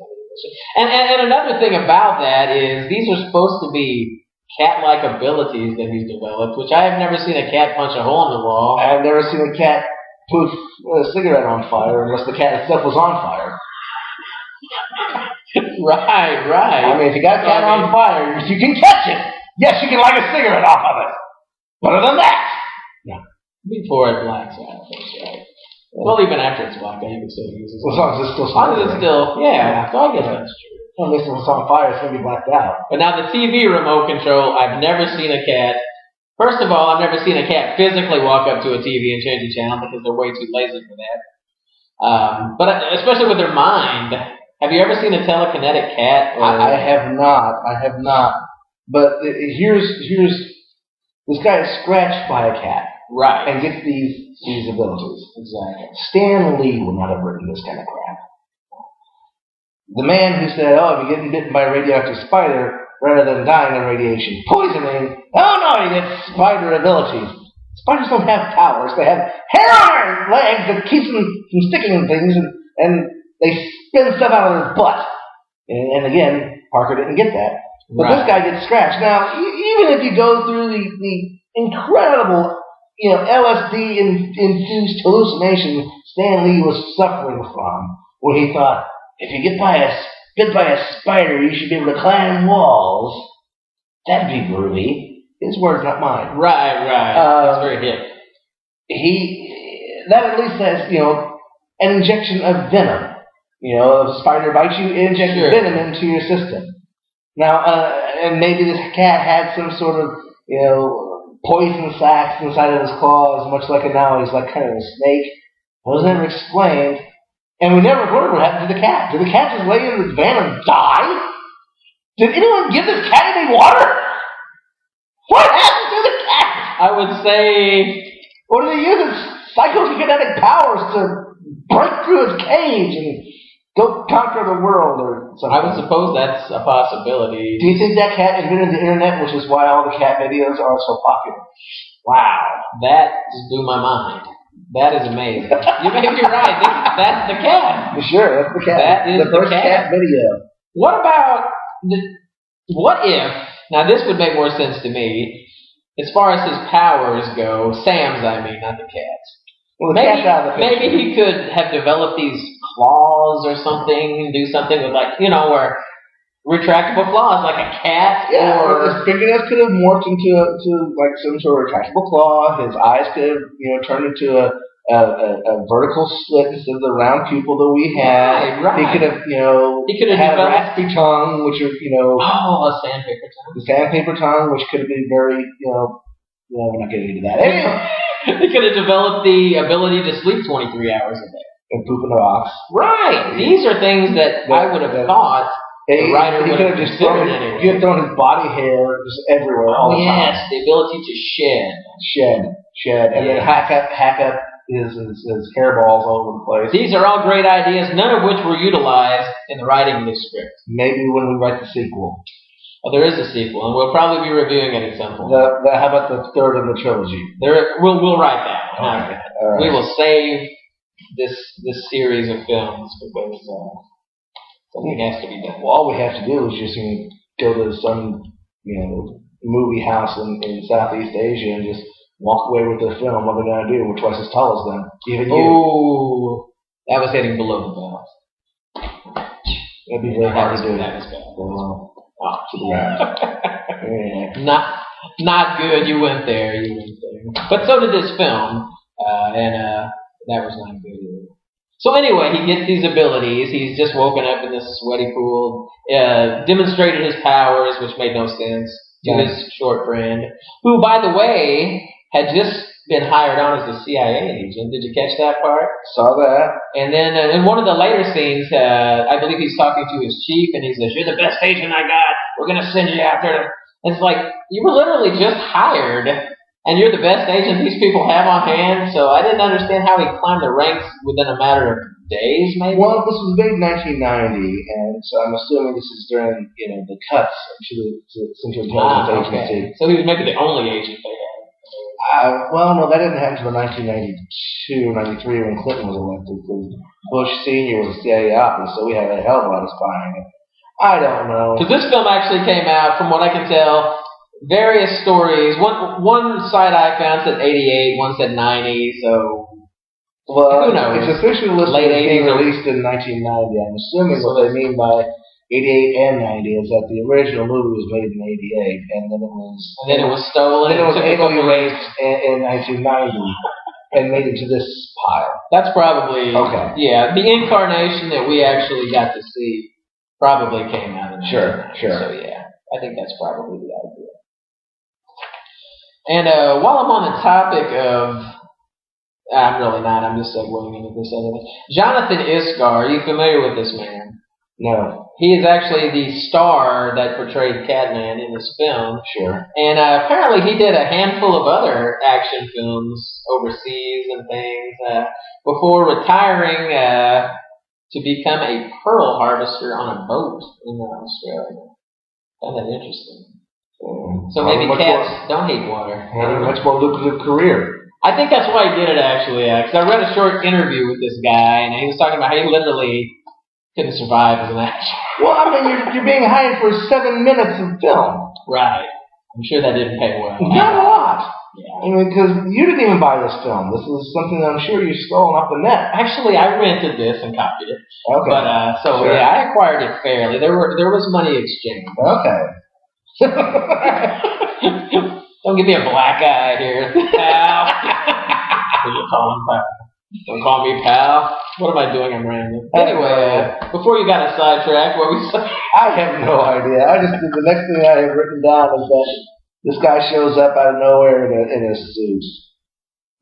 And another thing about that is these are supposed to be cat-like abilities that he's developed, which I have never seen a cat punch a hole in the wall. I've never seen a cat put a cigarette on fire unless the cat itself was on fire. Right. I mean, if you got a cat on fire, you can catch it. Yes, you can light a cigarette off of it. But other than that, no. Before it blacks out, that's right. Well, even after it's blacked out, you can still use it. As long as it's still smoking. Yeah, so I guess that's true. Well, at least if it's on fire, it's going to be blacked out. But now the TV remote control, I've never seen a cat. First of all, I've never seen a cat physically walk up to a TV and change a channel because they're way too lazy for that. But especially with their mind. Have you ever seen a telekinetic cat? I have not. But here's this guy is scratched by a cat. Right. And gets these abilities. Exactly. Stan Lee would not have written this kind of crap. The man who said, oh, if you're getting bitten by a radioactive spider, rather than dying of radiation poisoning, oh no, you get spider abilities. Spiders don't have powers. They have hair on their legs that keeps them from sticking in things, and they spin stuff out of their butt. And again, Parker didn't get that. But This guy gets scratched. Now, even if you go through the incredible, LSD-induced hallucination Stan Lee was suffering from, where he thought, if you get bit by a spider, you should be able to climb walls. That'd be groovy. His words, not mine. Right. That's very hip. That at least says, an injection of venom. If a spider bites you, it injects venom into your system. Now, and maybe this cat had some sort of, poison sacs inside of his claws, much like now he's like kind of a snake. It was never explained. And we never learned what happened to the cat. Did the cat just lay in his van and die? Did anyone give this cat any water? What happened to the cat? I would say... Or did he use his psychokinetic powers to break through his cage and go conquer the world or something? I would suppose that's a possibility. Do you think that cat invented the internet, which is why all the cat videos are so popular? Wow. That just blew my mind. That is amazing. You may be right. That's the cat. Sure, that's the cat. That is the first cat video. What if, now this would make more sense to me, as far as his powers go, Sam's, I mean, not the cat's. Well, the cat's out of the picture. Maybe he could have developed these claws or something and do something with where retractable claws like a cat. Yeah, or his fingernails could have morphed into like some sort of retractable claw. His eyes could have turned into a vertical slit instead of the round pupil that we had. Right. He could have had a raspy tongue, which are a sandpaper tongue. The sandpaper tongue, which could have been very we're not getting into that. Anyway, he could have developed the ability to sleep 23 hours a day and poop in the box. Right. These are things that I would have thought. The writer he could have just thrown his body hair just everywhere. Oh yes, the ability to shed, and then hack up his hairballs all over the place. These are all great ideas, none of which were utilized in the writing of this script. Maybe when we write the sequel. Oh, there is a sequel, and we'll probably be reviewing it at some point. How about the third in the trilogy? We'll write that one. All right. We will save this series of films because something has to be done. Well, all we have to do is just go to some movie house in Southeast Asia and just walk away with the film, what they're going to do. We're twice as tall as them. Even you. Ooh, that was hitting below the belt. It'd be very hard to do. That was bad. To the ground. Yeah. Not good. You went there. But so did this film, and that was not good either. So anyway, he gets these abilities. He's just woken up in this sweaty pool, demonstrated his powers, which made no sense to his short friend, who, by the way, had just been hired on as a CIA agent. Did you catch that part? Saw that. And then in one of the later scenes, I believe he's talking to his chief, and he says, "You're the best agent I got. We're going to send you out there." And it's like, you were literally just hired, and you're the best agent these people have on hand. So I didn't understand how he climbed the ranks within a matter of days, maybe. Well, this was made in 1990, and so I'm assuming this is during the cuts to the Central Intelligence Agency. Okay. So he was maybe the only agent they had. Well, no, that didn't happen until 1992 or 93 when Clinton was elected, because Bush Sr. was a CIA operative, so we had a hell of a lot of spying. I don't know. Because this film actually came out, from what I can tell, various stories. One site I found said 88, one said 90, so well, who knows? It's officially listed as being released in 1990. I'm assuming what they mean by 88 and 90 is that the original movie was made in 88, and then it was stolen. Then it was erased in 1990 and made into this pile. That's probably okay. Yeah, the incarnation that we actually got to see probably came out in Sure. So yeah, I think that's probably the idea. And while I'm on the topic of, I'm really not. I'm just segueing into this other thing. Jonathan Iscar, are you familiar with this man? No. He is actually the star that portrayed CATMAN in this film. Sure. And apparently he did a handful of other action films overseas and things before retiring to become a pearl harvester on a boat in Australia. I found that interesting. So maybe cats don't hate water. Had a much more lucrative career. I think that's why he did it, actually. Because I read a short interview with this guy, and he was talking about how he literally couldn't survive as an actor. Well, I mean, you're being hired for 7 minutes of film. Right. I'm sure that didn't pay well. Not a lot. Yeah. I mean, because you didn't even buy this film. This was something that I'm sure you stole off the net. Actually, I rented this and copied it. Okay. But sure. Yeah, I acquired it fairly. There was money exchanged. Okay. Don't give me a black eye here, pal. You call him pal. Don't call me pal. What am I doing? I'm rambling. Anyway, before you got a sidetrack, what we say? I have no idea. The next thing I have written down is that this guy shows up out of nowhere in a suit.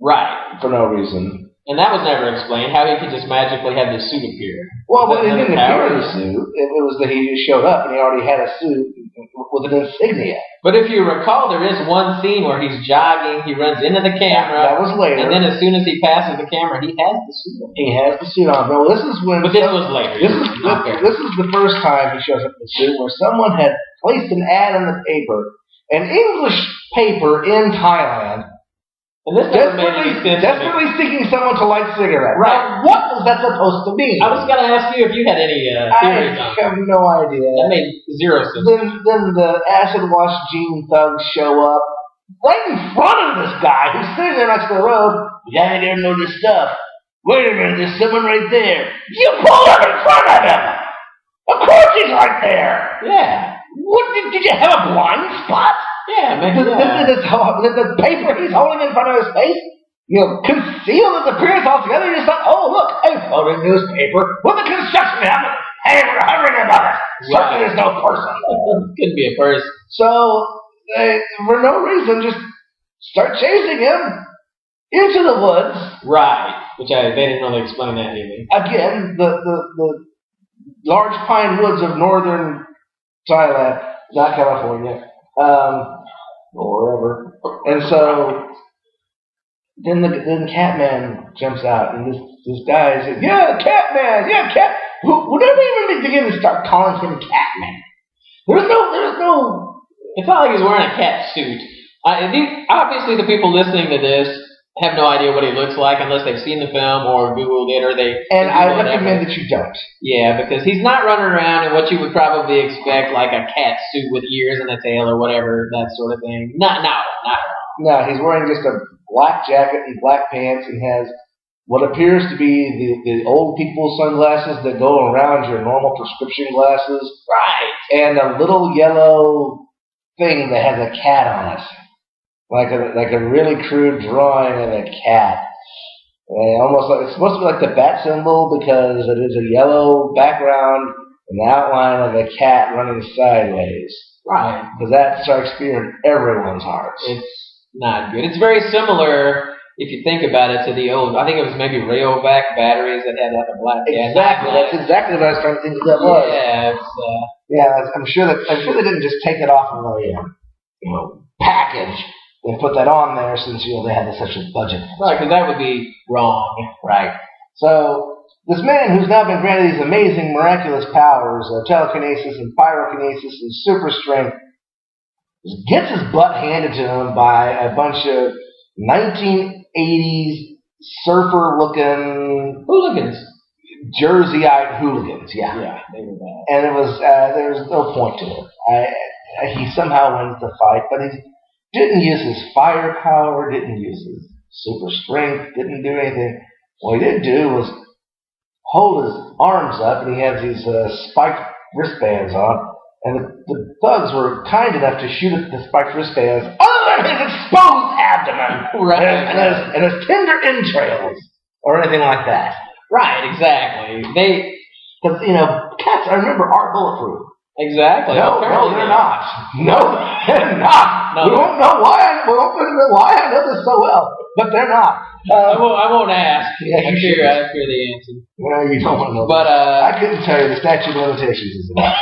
Right. For no reason. And that was never explained, how he could just magically have this suit appear. Well, he didn't appear in a suit. It was that he just showed up and he already had a suit with an insignia. But if you recall, there is one scene where he's jogging, he runs into the camera. That was later. And then as soon as he passes the camera, he has the suit on. He has the suit on. But this is when... But this was later. This is the first time he shows up in the suit where someone had placed an ad in the paper, an English paper in Thailand, and this desperately seeking someone to light cigarettes. Right. Now, what was that supposed to mean? I was going to ask you if you had any theories on it. I have no idea. That made zero sense. Then the acid wash jean thugs show up right in front of this guy who's sitting there next to the road. Yeah, I didn't know this stuff. Wait a minute, there's someone right there. You pull up in front of him. Of course he's right there. Yeah. What did you have a blind spot? Yeah, maybe. The paper he's holding in front of his face, conceal his appearance altogether. You just thought, oh look, a photo newspaper with a construction helmet hovering above it. Certainly there's no person. Couldn't be a person. So they, for no reason, just start chasing him into the woods. Right. Which they didn't really explain that either. Again, the large pine woods of northern Thailand, not California. Or wherever. And so then CATMAN jumps out, and this guy says, "Yeah, CATMAN, yeah, Cat." Who never even begin to start calling him CATMAN? There's no. It's not like he's wearing a cat suit. Obviously, the people listening to this have no idea what he looks like unless they've seen the film or Googled it or they... And I recommend that you don't. Yeah, because he's not running around in what you would probably expect, like a cat suit with ears and a tail or whatever, that sort of thing. Not at all. No, he's wearing just a black jacket and black pants and has what appears to be the old people's sunglasses that go around your normal prescription glasses. Right. And a little yellow thing that has a cat on it. Like a really crude drawing of a cat. And almost like it's supposed to be like the bat symbol because it is a yellow background and the outline of a cat running sideways. Right. Because that strikes fear in everyone's hearts. It's not good. It's very similar, if you think about it, to the old, I think it was maybe Rayovac batteries that had like a black cat. Exactly. That's exactly what I was trying to think that was. Yeah, I'm sure they didn't just take it off of a package and put that on there since they had such a budget. Right, because that would be wrong. Right. So this man who's now been granted these amazing, miraculous powers of telekinesis and pyrokinesis and super strength gets his butt handed to him by a bunch of 1980s surfer-looking hooligans, Jerseyite hooligans. Yeah, they were bad. And it was there was no point to it. He somehow wins the fight, but he didn't use his firepower, didn't use his super strength, didn't do anything. What he did do was hold his arms up, and he has these spiked wristbands on. And the thugs were kind enough to shoot at the spiked wristbands other than his exposed abdomen and his tender entrails or anything like that. Right, exactly. Because, cats, I remember, aren't bulletproof. Exactly. No, they're not. No, they're not. We won't know why I know this so well, but they're not. I won't ask. Yeah, I fear the answer. Well, you don't want to know. But I couldn't tell you. The statute of limitations is enough.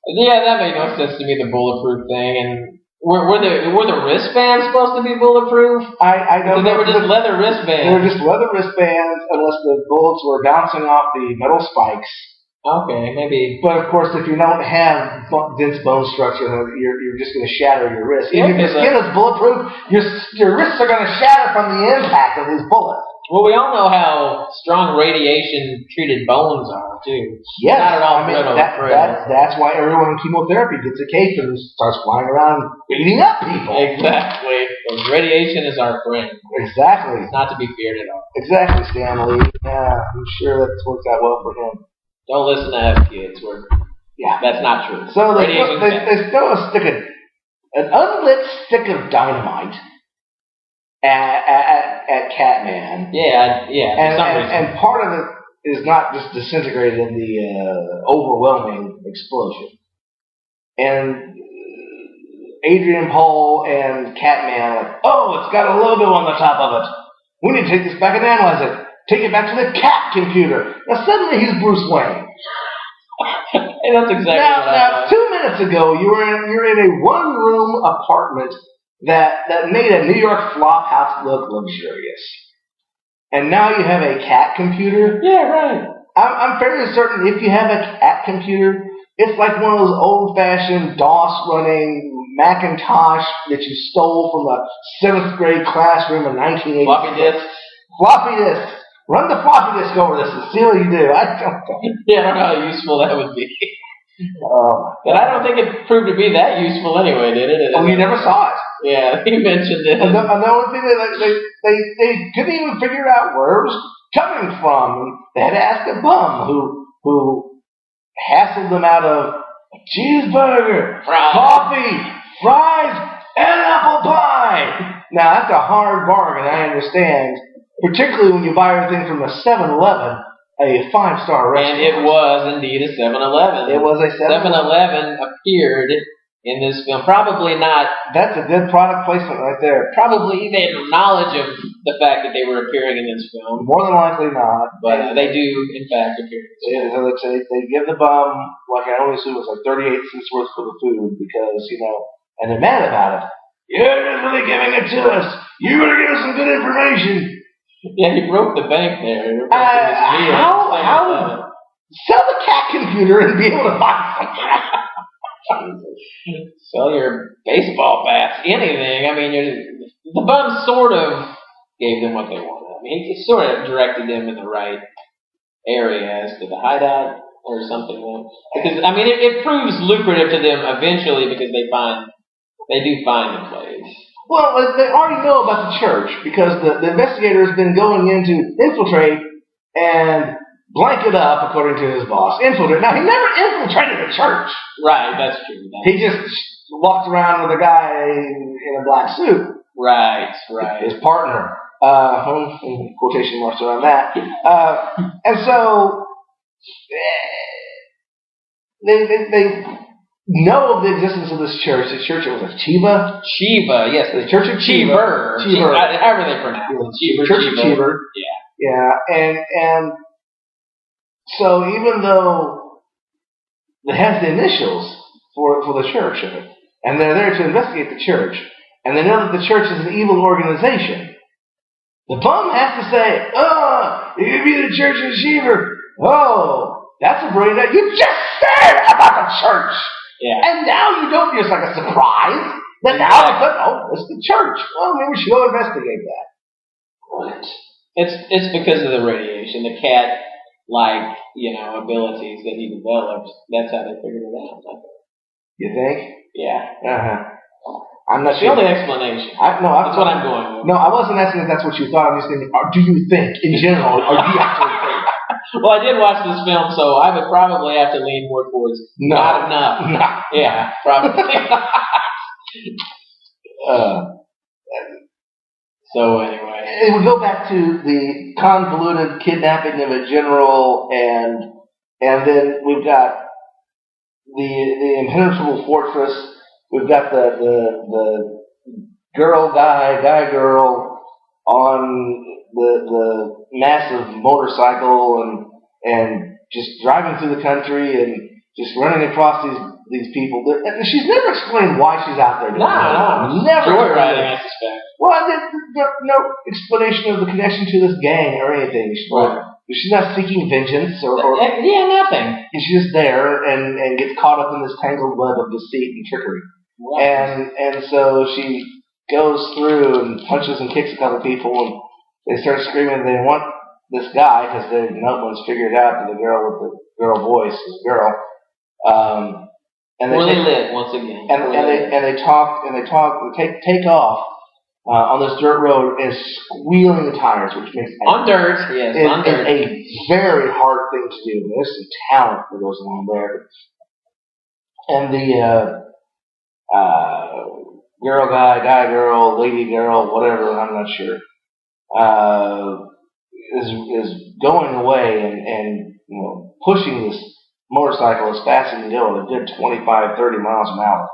Yeah, that made no sense to me, the bulletproof thing. And were the wristbands supposed to be bulletproof? I don't know. They were just leather wristbands. They were just leather wristbands, unless the bullets were bouncing off the metal spikes. Okay, maybe. But of course, if you don't have dense bone structure, you're just going to shatter your wrist. Yeah, Even if your skin is bulletproof, your wrists are going to shatter from the impact of these bullets. Well, we all know how strong radiation-treated bones are, too. Yes, not at all brittle. That's why everyone in chemotherapy gets a cape and starts flying around beating up people. Exactly. Because radiation is our friend. Exactly. It's not to be feared at all. Exactly, Stanley. Yeah, I'm sure that's worked out well for him. Don't listen to F kids. That's not true. So they throw an unlit stick of dynamite at Catman. Yeah. And part of it is not just disintegrated in the overwhelming explosion. And Adrian Paul and Catman are like, oh, it's got a logo on the top of it. We need to take this back and analyze it. Take it back to the cat computer. Now suddenly he's Bruce Wayne. And that's exactly what I thought. 2 minutes ago you're in a one-room apartment that made a New York flop house look luxurious. And now you have a cat computer? Yeah, right. I'm fairly certain if you have a cat computer, it's like one of those old-fashioned DOS-running Macintosh that you stole from a 7th grade classroom in 1986. Floppy disks? Floppy disks. Run the floppy disk over this and see what you do. I don't know. Yeah, I don't know how useful that would be. But I don't think it proved to be that useful anyway, did it? Oh, you never saw it? Yeah, he mentioned it. And the only thing they couldn't even figure out where it was coming from. They had to ask a bum who hassled them out of a cheeseburger, coffee, fries, and apple pie. Now, that's a hard bargain, I understand. Particularly when you buy everything from a 7-Eleven, a 5-star restaurant. And it was indeed a 7-Eleven. It was a 7-Eleven appeared in this film. Probably not. That's a good product placement right there. Probably they had knowledge of the fact that they were appearing in this film. More than likely not. But they do, in fact, appear in this film. So they give the bum, like I only assume it was like 38 cents worth for the food because, and they're mad about it. You're just really giving it to us. You better give us some good information. Yeah, he broke the bank there. How sell the cat computer and be able to buy something? Sell your baseball bats, anything. I mean, the bum sort of gave them what they wanted. I mean, he sort of directed them in the right area as to the hideout or something. Because I mean, it proves lucrative to them eventually because they find They do find a place. Well, they already know about the church because the investigator has been going in to infiltrate and blank it up, according to his boss. Infiltrate. Now, he never infiltrated a church. Right, that's true. He just walked around with a guy in a black suit. Right. His partner. Quotation marks around that. And so they know of the existence of this church. The church was Chiba. Chiba, yes, the Church of Chiba. However they pronounce it. Church of Chiba. Yeah, and so even though they have the initials for the church, and they're there to investigate the church, and they know that the church is an evil organization, the bum has to say, "Oh, it could be the Church of Chiba." Oh, that's a brilliant idea. You just said about the church. Yeah. And now you don't, it's like a surprise. Then now all of a sudden, it's the church. Well, maybe we should go investigate that. Right. It's because of the radiation, the cat-like, abilities that he developed. That's how they figured it out. You think? Yeah. I'm not That's sure. the only explanation. That's what I'm going with. No, I wasn't asking if that's what you thought. I'm just thinking, do you think, in general, or do you actually think? Well, I did watch this film, so I would probably have to lean more towards not enough. No. Yeah, probably. So anyway, it would go back to the convoluted kidnapping of a general, and then we've got the impenetrable fortress. We've got the guy girl on the massive motorcycle and just driving through the country and just running across these people. And she's never explained why she's out there. No. Never. Joyriding, I suspect. Well, there's no explanation of the connection to this gang or anything. She's not seeking vengeance or nothing. She's just there and gets caught up in this tangled web of deceit and trickery. Right. And so she goes through and punches and kicks a couple people, and they start screaming they want this guy because no one's figured out that the girl with the girl voice is a girl. And they lit once again. And they talk. They take off on this dirt road and squealing the tires, which makes on dirt. Yes, on dirt. It's a very hard thing to do. There's some talent that goes along there. And the guy girl, lady girl, whatever, I'm not sure, is going away and pushing this motorcycle as fast as it can go at a good 25, 30 miles an hour,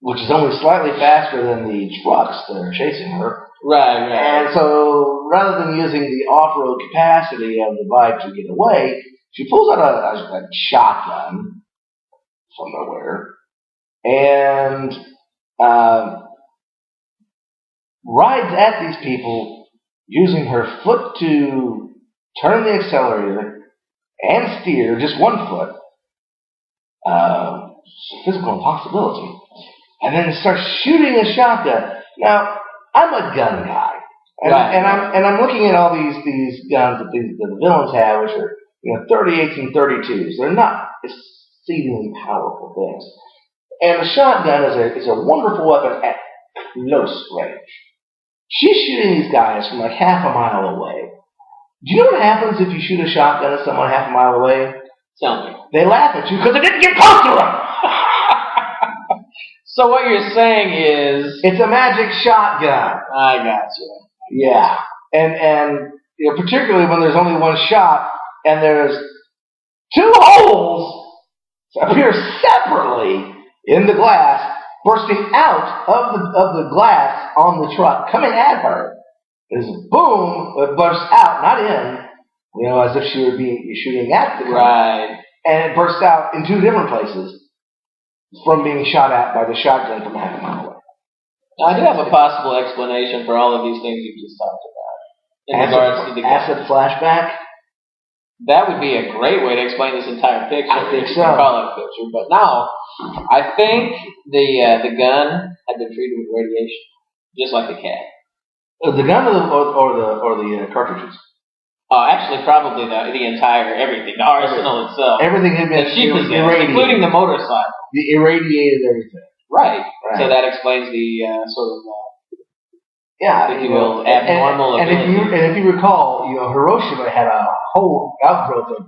which is only slightly faster than the trucks that are chasing her. Right. And so rather than using the off-road capacity of the bike to get away, she pulls out a shotgun from nowhere and rides at these people using her foot to turn the accelerator and steer, just one foot. Physical impossibility. And then starts shooting a shotgun. Now, I'm a gun guy. And I'm looking at all these guns that the villains have, which are 38s and 32s. They're not exceedingly powerful things. And the shotgun is a wonderful weapon at close range. She's shooting these guys from like half a mile away. Do you know what happens if you shoot a shotgun at someone half a mile away? Tell me. They laugh at you because they didn't get close to them. So what you're saying is it's a magic shotgun. I got you. Yeah, and particularly when there's only one shot and there's two holes that appear separately in the glass, bursting out of the glass on the truck, coming at her. There's a boom, it bursts out, not in, as if she would be shooting at the car. Right. And it bursts out in two different places from being shot at by the shotgun from half a mile away. I do have a possible explanation for all of these things you just talked about. In regards to the acid flashback? That would be a great way to explain this entire picture. I think so. Call it a picture. But no, I think the gun had been treated with radiation, just like the cat. The gun or the cartridges? Actually, probably the entire everything, the arsenal itself. Everything had been irradiated, including the motorcycle. It irradiated everything. Right. So that explains the sort of, if you will, abnormal ability. And if you recall, Hiroshima had a whole outgrowth of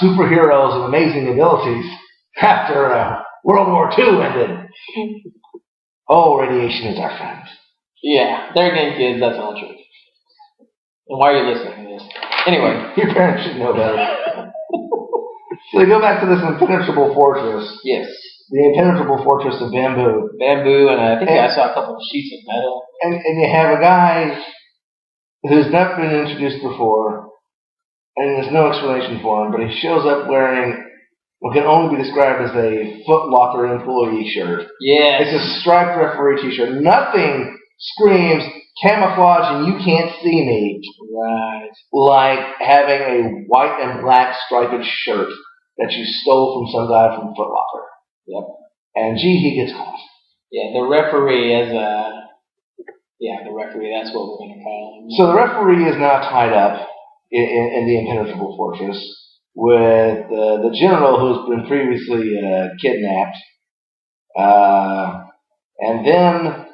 superheroes and amazing abilities after World War II ended. Oh, radiation is our friend. Yeah, there again, kids, that's not true. And why are you listening to this? Anyway. Your parents should know better. So they go back to this impenetrable fortress. Yes. The impenetrable fortress of bamboo. Bamboo, and I think I saw a couple of sheets of metal. And you have a guy who's never been introduced before, and there's no explanation for him, but he shows up wearing what can only be described as a Foot Locker employee shirt. Yes. It's a striped referee t-shirt. Nothing screams camouflage and you can't see me. Right. Like having a white and black striped shirt that you stole from some guy from Foot Locker. Yep. And he gets caught. Yeah, the referee the referee, that's what we're going to call him. So the referee is now tied up in the impenetrable fortress with the general who's been previously kidnapped. And then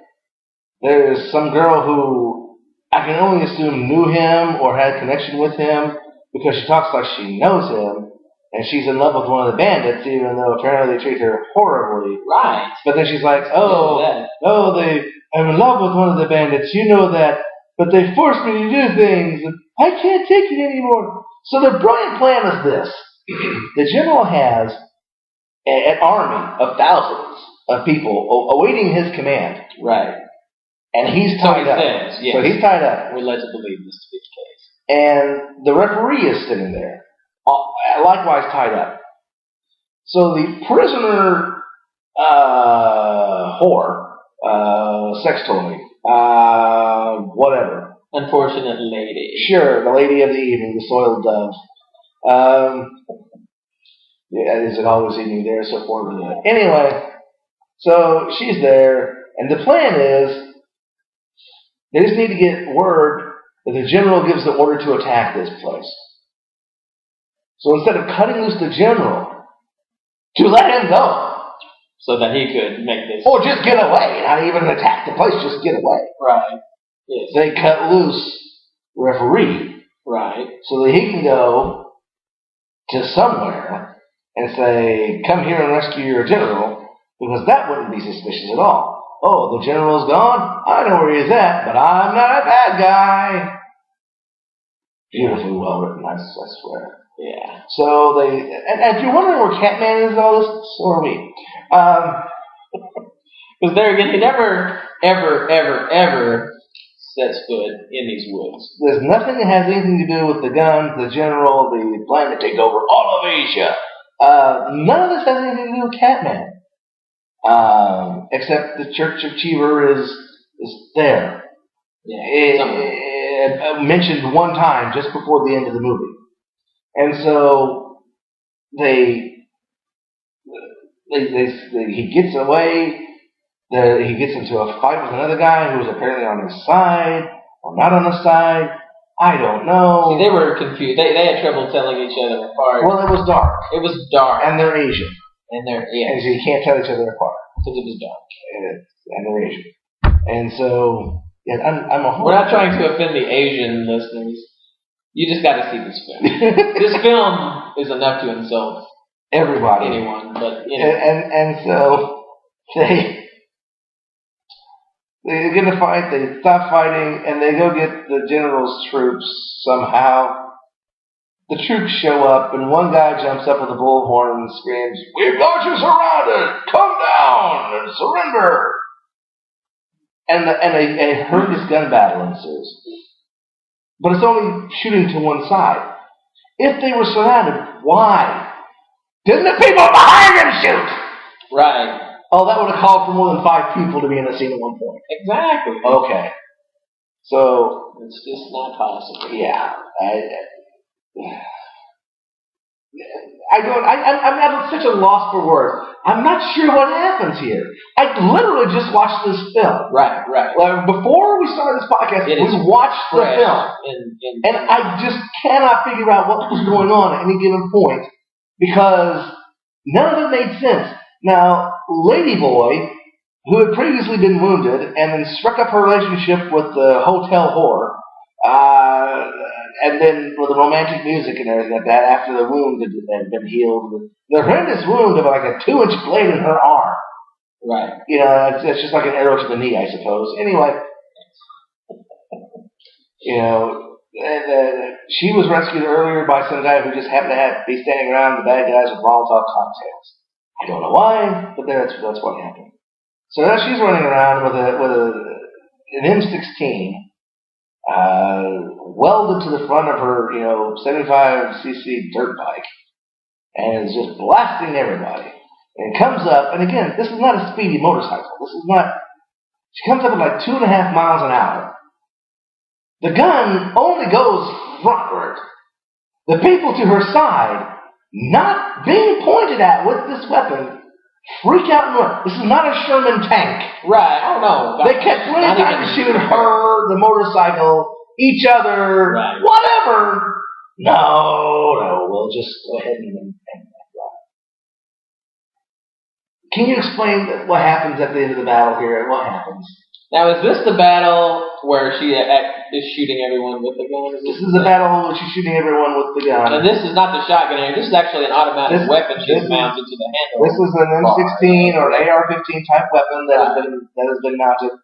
there's some girl who I can only assume knew him or had connection with him because she talks like she knows him. And she's in love with one of the bandits, even though apparently they treat her horribly. Right. But then she's like, I'm in love with one of the bandits, you know that, but they forced me to do things, and I can't take it anymore. So their brilliant plan is this. The general has an army of thousands of people awaiting his command. Right. And he's tied up. Says, yes. So he's tied up. We're led to believe this to be the case. And the referee is sitting there, likewise tied up. So the prisoner sex toy, whatever. Unfortunate lady. Sure, the lady of the evening, the soiled dove. Is it always evening there? So forth. Anyway, so she's there, and the plan is they just need to get word that the general gives the order to attack this place. So instead of cutting loose the general, to let him go. So that he could make this. Or just get away. Not even attack the place, just get away. Right. Yes. They cut loose the referee. Right. So that he can go to somewhere and say, come here and rescue your general, because that wouldn't be suspicious at all. Oh, the general's gone? I know where he's at, but I'm not a bad guy. Beautifully well written, I swear. Yeah. So and if you're wondering where CATMAN is in all this, so are we. Because there again, he never, ever sets foot in these woods. There's nothing that has anything to do with the guns, the general, the plan to take over all of Asia. None of this has anything to do with CATMAN. Except the Church of Cheever is there. Yeah. Mentioned one time just before the end of the movie. And so he gets away. He gets into a fight with another guy who was apparently on his side or not on his side. I don't know. See, they were confused. They had trouble telling each other apart. Well, it was dark. It was dark. And they're Asian. And so you can't tell each other apart. Because it was dark. And they're Asian. And so, we're not trying to offend the Asian listeners. You just got to see this film. This film is enough to insult everybody, anyone. But and so they get in a fight. They stop fighting, and they go get the general's troops somehow. The troops show up, and one guy jumps up with a bullhorn and screams, "We've got you surrounded! Come down and surrender!" And a horrendous gun battle ensues. But it's only shooting to one side. If they were surrounded, why didn't the people behind them shoot? Right. Oh, that would have called for more than 5 people to be in the scene at one point. Exactly. Okay. So it's just not possible. Yeah. I'm at such a loss for words. I'm not sure what happens here. I literally just watched this film. Right. Like, before we started this podcast, we watched the film. And I just cannot figure out what was going on at any given point because none of it made sense. Now, Ladyboy who had previously been wounded and then struck up her relationship with the hotel whore. And then with the romantic music and everything like that, after the wound had been healed, the horrendous wound of like a 2-inch blade in her arm. Right. It's just like an arrow to the knee, I suppose. Anyway, and she was rescued earlier by some guy who just happened to be standing around the bad guys with Molotov cocktails. I don't know why, but that's what happened. So now she's running around with an M16 welded to the front of her, 75cc dirt bike, and is just blasting everybody. And comes up, and again, this is not a speedy motorcycle. This is not. She comes up at like 2.5 miles an hour. The gun only goes frontward. The people to her side, not being pointed at with this weapon, freak out and run. This is not a Sherman tank. Right, I don't know. They kept running trying to shoot her, the motorcycle, each other, right. Whatever. No, we'll just go ahead and run. Can you explain what happens at the end of the battle here? What happens? Now, is this the battle where she is shooting everyone with the gun? This is the battle where she's shooting everyone with the gun. And this is not the shotgun here. This is actually an automatic weapon she's mounted to the handle. This is an M16 or AR-15 type weapon that has been mounted,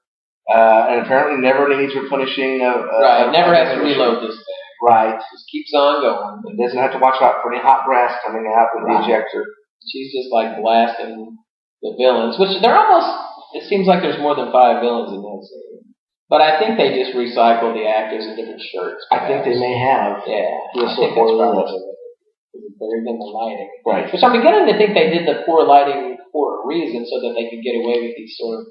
and apparently never needs replenishing. Right, never has to reload this thing. Right, just keeps on going. It doesn't have to watch out for any hot brass coming out with the ejector. She's just like blasting the villains, which they're almost. It seems like there's more than 5 villains in that scene. But I think they just recycle the actors in different shirts. I think they may have. Yeah. I think that's probably better than the lighting. Right. Which I'm beginning to think they did the poor lighting for a reason, so that they could get away with these sort of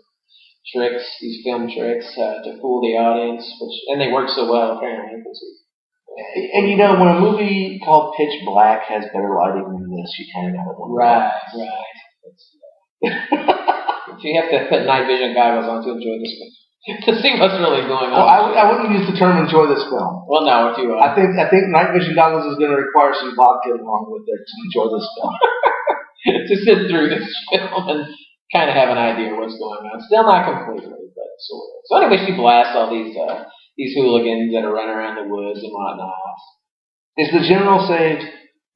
tricks, these film tricks, to fool the audience. And they work so well, apparently. And when a movie called Pitch Black has better lighting than this, you kind of got it. Right. If you have to put night vision goggles on to enjoy this film, to see what's really going on. Well, I wouldn't use the term "enjoy this film." Well, no, if you will. I think night vision goggles is going to require some vodka along with it to enjoy this film. To sit through this film and kind of have an idea of what's going on. Still not completely, but sort of. So anyway, she blasts all these hooligans that are running around the woods and whatnot. Is the general saved?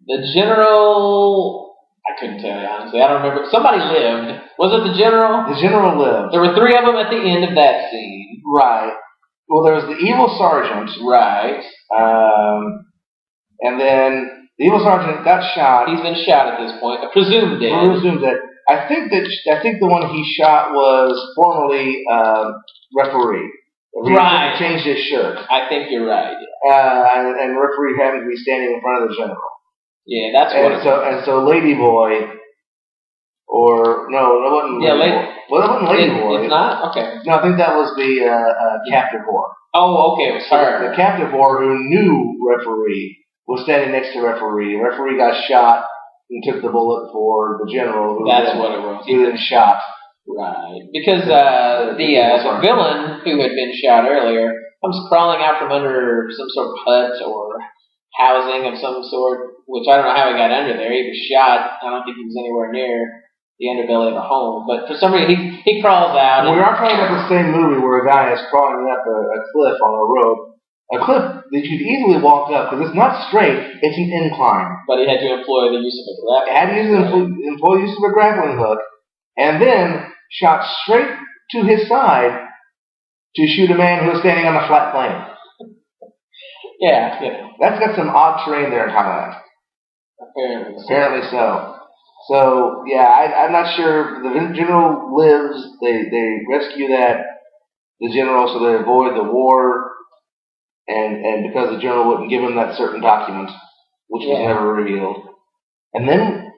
The general. I couldn't tell you, honestly. I don't remember. Somebody lived. Was it the general? The general lived. There were 3 of them at the end of that scene. Right. Well, there was the evil sergeant. Right. And then the evil sergeant got shot. He's been shot at this point. Presumed dead. Presumed dead. I think the one he shot was formerly referee. Right. He changed his shirt. I think you're right. Yeah. And referee having to be standing in front of the general. Yeah, that's what. And so Lady Boy, or no, that wasn't. Yeah, Well, that wasn't Lady Boy. It's not. Okay. No, I think that was the captive whore. Oh, okay, it was her. The captive whore who knew referee was standing next to referee. Referee got shot and took the bullet for the general. That's what it was. He was shot. Right, because the villain who had been shot earlier comes crawling out from under some sort of hut or housing of some sort, which I don't know how he got under there. He was shot. I don't think he was anywhere near the underbelly of a home. But for some reason, he crawls out. We are talking about the same movie where a guy is crawling up a cliff on a road. A cliff that you could easily walk up because it's not straight, it's an incline. But he had to employ the use of a grappling hook. Had to employ the use of a grappling hook. And then shot straight to his side to shoot a man who was standing on a flat plane. Yeah, That's got some odd terrain there in Thailand. Apparently so. So, yeah, I'm not sure. The general lives. They rescue the general so they avoid the war. And because the general wouldn't give him that certain document, which was never revealed. And then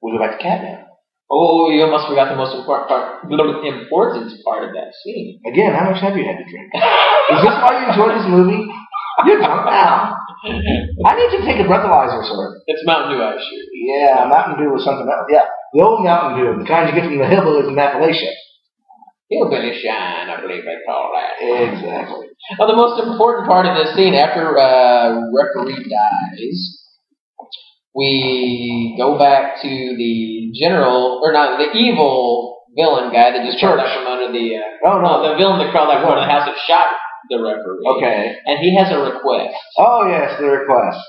we go back to CATMAN. Oh, you almost forgot the most important part of that scene. Again, how much have you had to drink? Is this why you enjoyed this movie? You're drunk now. I need to take a breathalyzer, sir. It's Mountain Dew, I assure you. Yeah, Mountain Dew or something else. Yeah, the old Mountain Dew, the kind you get from the hillbillies in Appalachia. Hillbilly shine, I believe they call that. Exactly. Well, the most important part of this scene, after referee dies, we go back to the general, or not, the evil villain guy that just crawled out from under the the villain that crawled out from under the house and shot the referee. Okay. And he has a request. Oh yes, the request.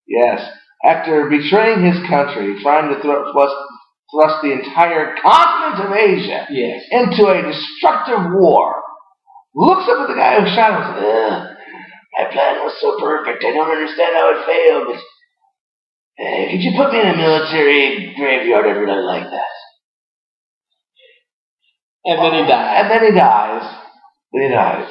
Yes. After betraying his country, trying to thrust the entire continent of Asia into a destructive war, looks up at the guy who shot him and says, my plan was so perfect, I don't understand how it failed, but could you put me in a military graveyard? I'd really like that. And then he dies. And then he dies.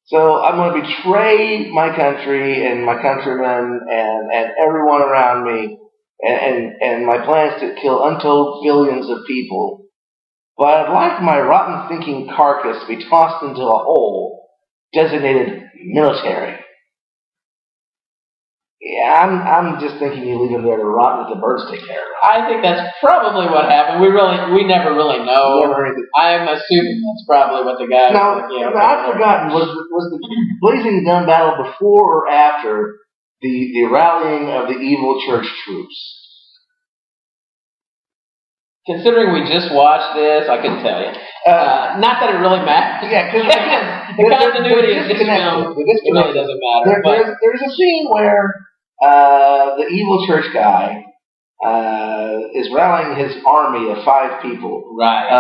So I'm going to betray my country and my countrymen and everyone around me, and my plan is to kill untold billions of people. But I'd like my rotten thinking carcass to be tossed into a hole designated military. Yeah, I'm just thinking you leave him there to rot and let the birds take care of it. I think that's probably what happened. We never really know. I'm assuming that's probably what the guy was thinking. Now, I've forgotten, was the Blazing Gun battle before or after the rallying of the evil church troops? Considering we just watched this, I couldn't tell you. Not that it really matters. Yeah, because the continuity of this film, it really doesn't matter. There's a scene where the evil church guy is rallying his army of 5 people. Right.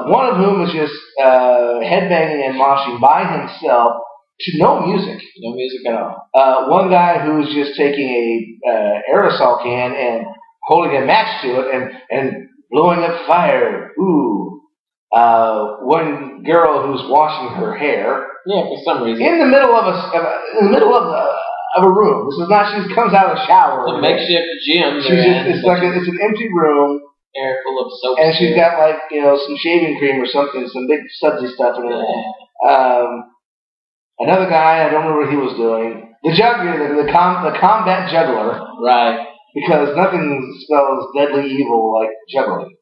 One of whom is just headbanging and moshing by himself to no music. No music at all. One guy who's just taking a aerosol can and holding a match to it and blowing up fire. Ooh. One girl who's washing her hair. Yeah, for some reason. In the middle of a room. This is not. She comes out of the shower. It's a makeshift gym. It's an empty room. Air full of soap. And she's got some shaving cream or something, some big sudsy stuff in it. Another guy, I don't remember what he was doing. The juggler, the combat juggler. Right. Because nothing spells deadly evil like juggling.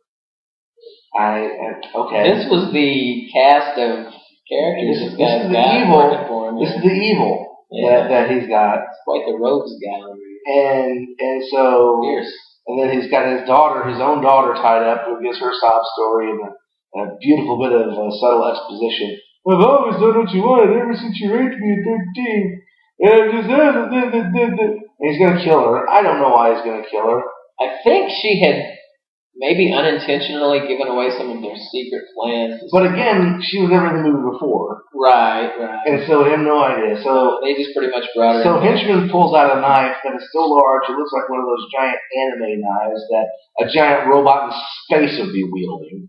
Okay. This was the cast of characters. This is the evil. This is the evil that he's got. It's quite the rogues gallery. And so. Fierce. And then he's got his own daughter, tied up, who gives her sob story and a beautiful bit of subtle exposition. I've always done what you wanted ever since you raped me at 13. And he's going to kill her. I don't know why he's going to kill her. I think she had maybe unintentionally given away some of their secret plans. But again, she was never in the movie before. Right. And so they have no idea. So they just pretty much brought her. So Henchman pulls out a knife that is so large it looks like one of those giant anime knives that a giant robot in space would be wielding.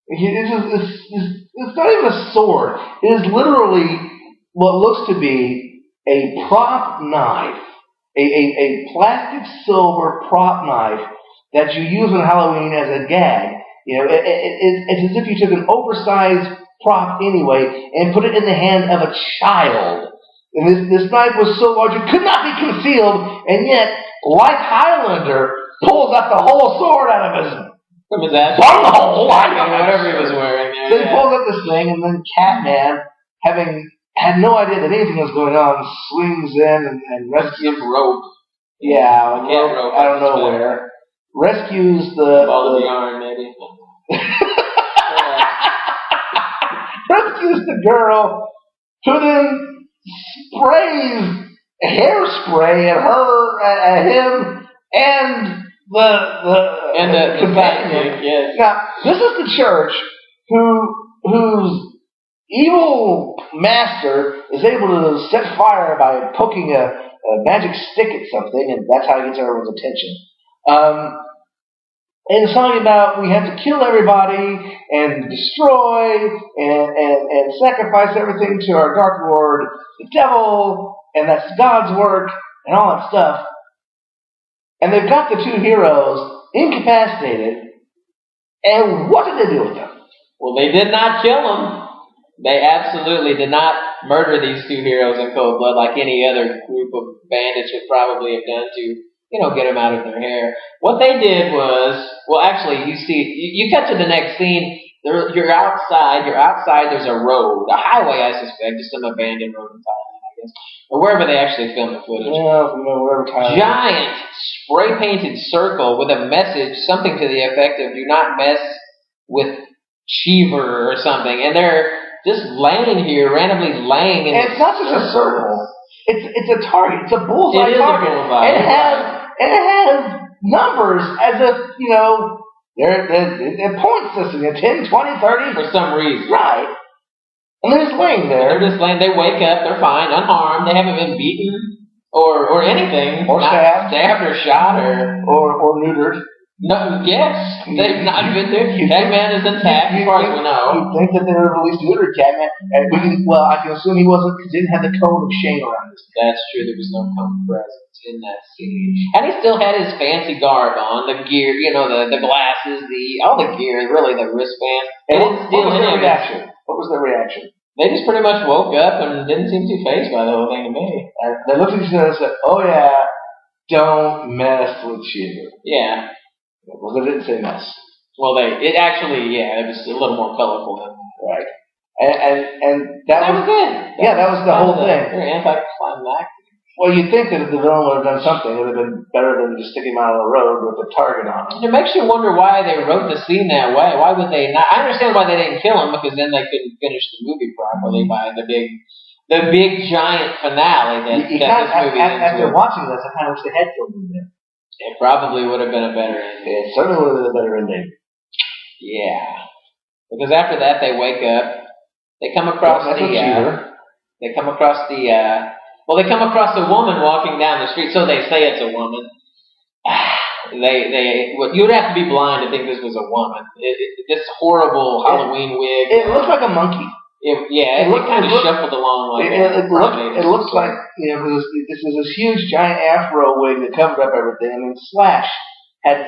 It's not even a sword. It is literally what looks to be a prop knife, a plastic silver prop knife that you use on Halloween as a gag. It's as if you took an oversized prop anyway and put it in the hand of a child. And this knife was so large it could not be concealed, and yet, like Highlander, pulls out the whole sword out of his from his ass. Bunghole! Whatever he was wearing there. So he pulls up this thing, and then CATMAN, having had no idea that anything was going on, swings in and rescues rope. Yeah, rope out of nowhere. Rescues the ball of yarn, maybe. Rescues the girl, who then sprays hairspray at her, at him, and the companion. Yes. Now, this is the church whose evil master is able to set fire by poking a magic stick at something, and that's how he gets everyone's attention. And it's talking about we have to kill everybody and destroy and sacrifice everything to our dark lord, the devil, and that's God's work, and all that stuff. And they've got the 2 heroes incapacitated, and what did they do with them? Well, they did not kill them. They absolutely did not murder these 2 heroes in cold blood like any other group of bandits would probably have done to, get them out of their hair. What they did was, well, actually, you cut to the next scene. You're outside. There's a road, a highway, I suspect, just some abandoned road in Thailand, I guess, or wherever they actually filmed the footage. Yeah, wherever Thailand. Giant spray-painted circle with a message, something to the effect of "Do not mess with Cheever or something, and they're just laying here, randomly laying in. And it's not just a circle. It's a target. It's a bullseye target. It is a bullseye. And it has numbers as if, they're point system. 10, 20, 30. For some reason. Right. And they're just laying there. They're just laying. They wake up. They're fine, unharmed. They haven't been beaten or anything. Or stabbed or shot or neutered. No, yes, they've not been there. Catman is intact, as far as we know. You think that they were released neutered Catman? I can assume he wasn't, because he didn't have the cone of shame around his neck. That's true. There was no cone present in that scene, and he still had his fancy garb on, the gear, the glasses, all the gear, really the wristband. What was their reaction? What was their reaction? They just pretty much woke up and didn't seem too fazed by the whole thing to me. And they looked at each other and said, "Oh yeah, don't mess with Cheever." Yeah. Well, they didn't say mess. Well, it was a little more colorful than that. Right. And that was it. That was the whole thing. Very anticlimactic. Well, you'd think that if the villain would have done something, it would have been better than just sticking him out on the road with a target on him. It makes you wonder why they wrote the scene that way. Why would they not? I understand why they didn't kill him, because then they couldn't finish the movie properly by the big giant finale that this movie after watching this, I kind of wish they had killed him there. It probably would have been a better ending. It certainly would have been a better ending. Yeah. Because after that, they wake up. They come across They come across a woman walking down the street. So they say it's a woman. You'd have to be blind to think this was a woman. This horrible Halloween wig. It looked like a monkey. It kind of shuffled along like it looks like this was this huge giant afro wig that covered up everything, and then Slash had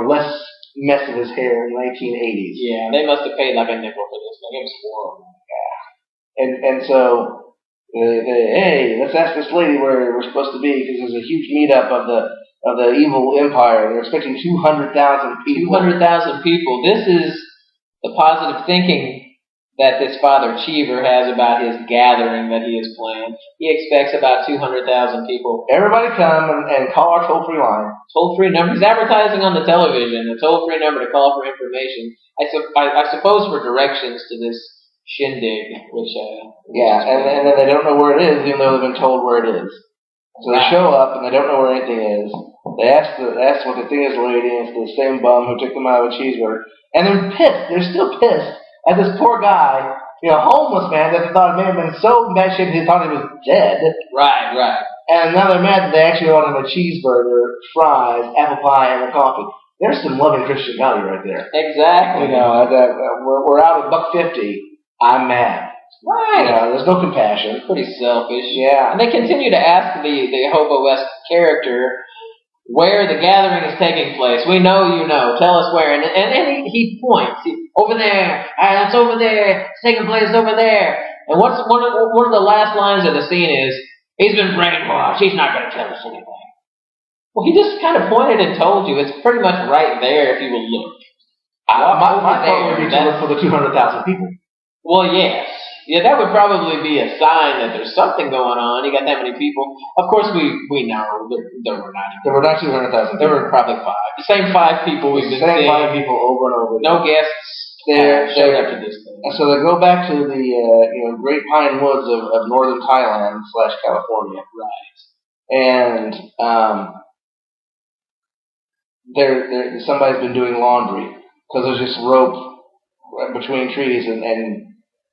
less mess of his hair in the 1980s. Yeah, they must have paid like a nickel for this thing. It was horrible. Yeah, and so hey, let's ask this lady where we're supposed to be, because there's a huge meetup of the evil empire. They're expecting 200,000 people. 200,000 people. This is the positive thinking that this Father Cheever has about his gathering that he has planned. He expects about 200,000 people. Everybody come and call our toll-free line. Toll-free number. He's advertising on the television. A toll-free number to call for information. I suppose for directions to this shindig, which and then they don't know where it is, even though they've been told where it is. So they show up and they don't know where anything is. They ask what the thing is, lady, and it's the same bum who took them out of a cheeseburger. And they're pissed. They're still pissed at this poor guy, homeless man that they thought may have been so bad shape they thought he was dead. Right. And now they're mad that they actually ordered him a cheeseburger, fries, apple pie, and a coffee. There's some loving Christian value right there. Exactly. We're out at $1.50. I'm mad. Right. There's no compassion. Pretty selfish. Yeah. And they continue to ask the hobo-esque character where the gathering is taking place. We know you know. Tell us where. And he points. Over there. It's over there. It's taking place over there. And one of the last lines of the scene is, he's been brainwashed. He's not going to tell us anything. Well, he just kind of pointed and told you. It's pretty much right there if you will look. My thought would be to look for the 200,000 people. Well, yes. Yeah, that would probably be a sign that there's something going on. You got that many people. Of course, we know there were not. There were not 200,000. There were probably 5. The same 5 people we've been seeing. Same 5 people over and over. No guests showed up to this thing. So they go back to the Great Pine Woods of northern Thailand / California. Right. And somebody's been doing laundry because there's just rope between trees and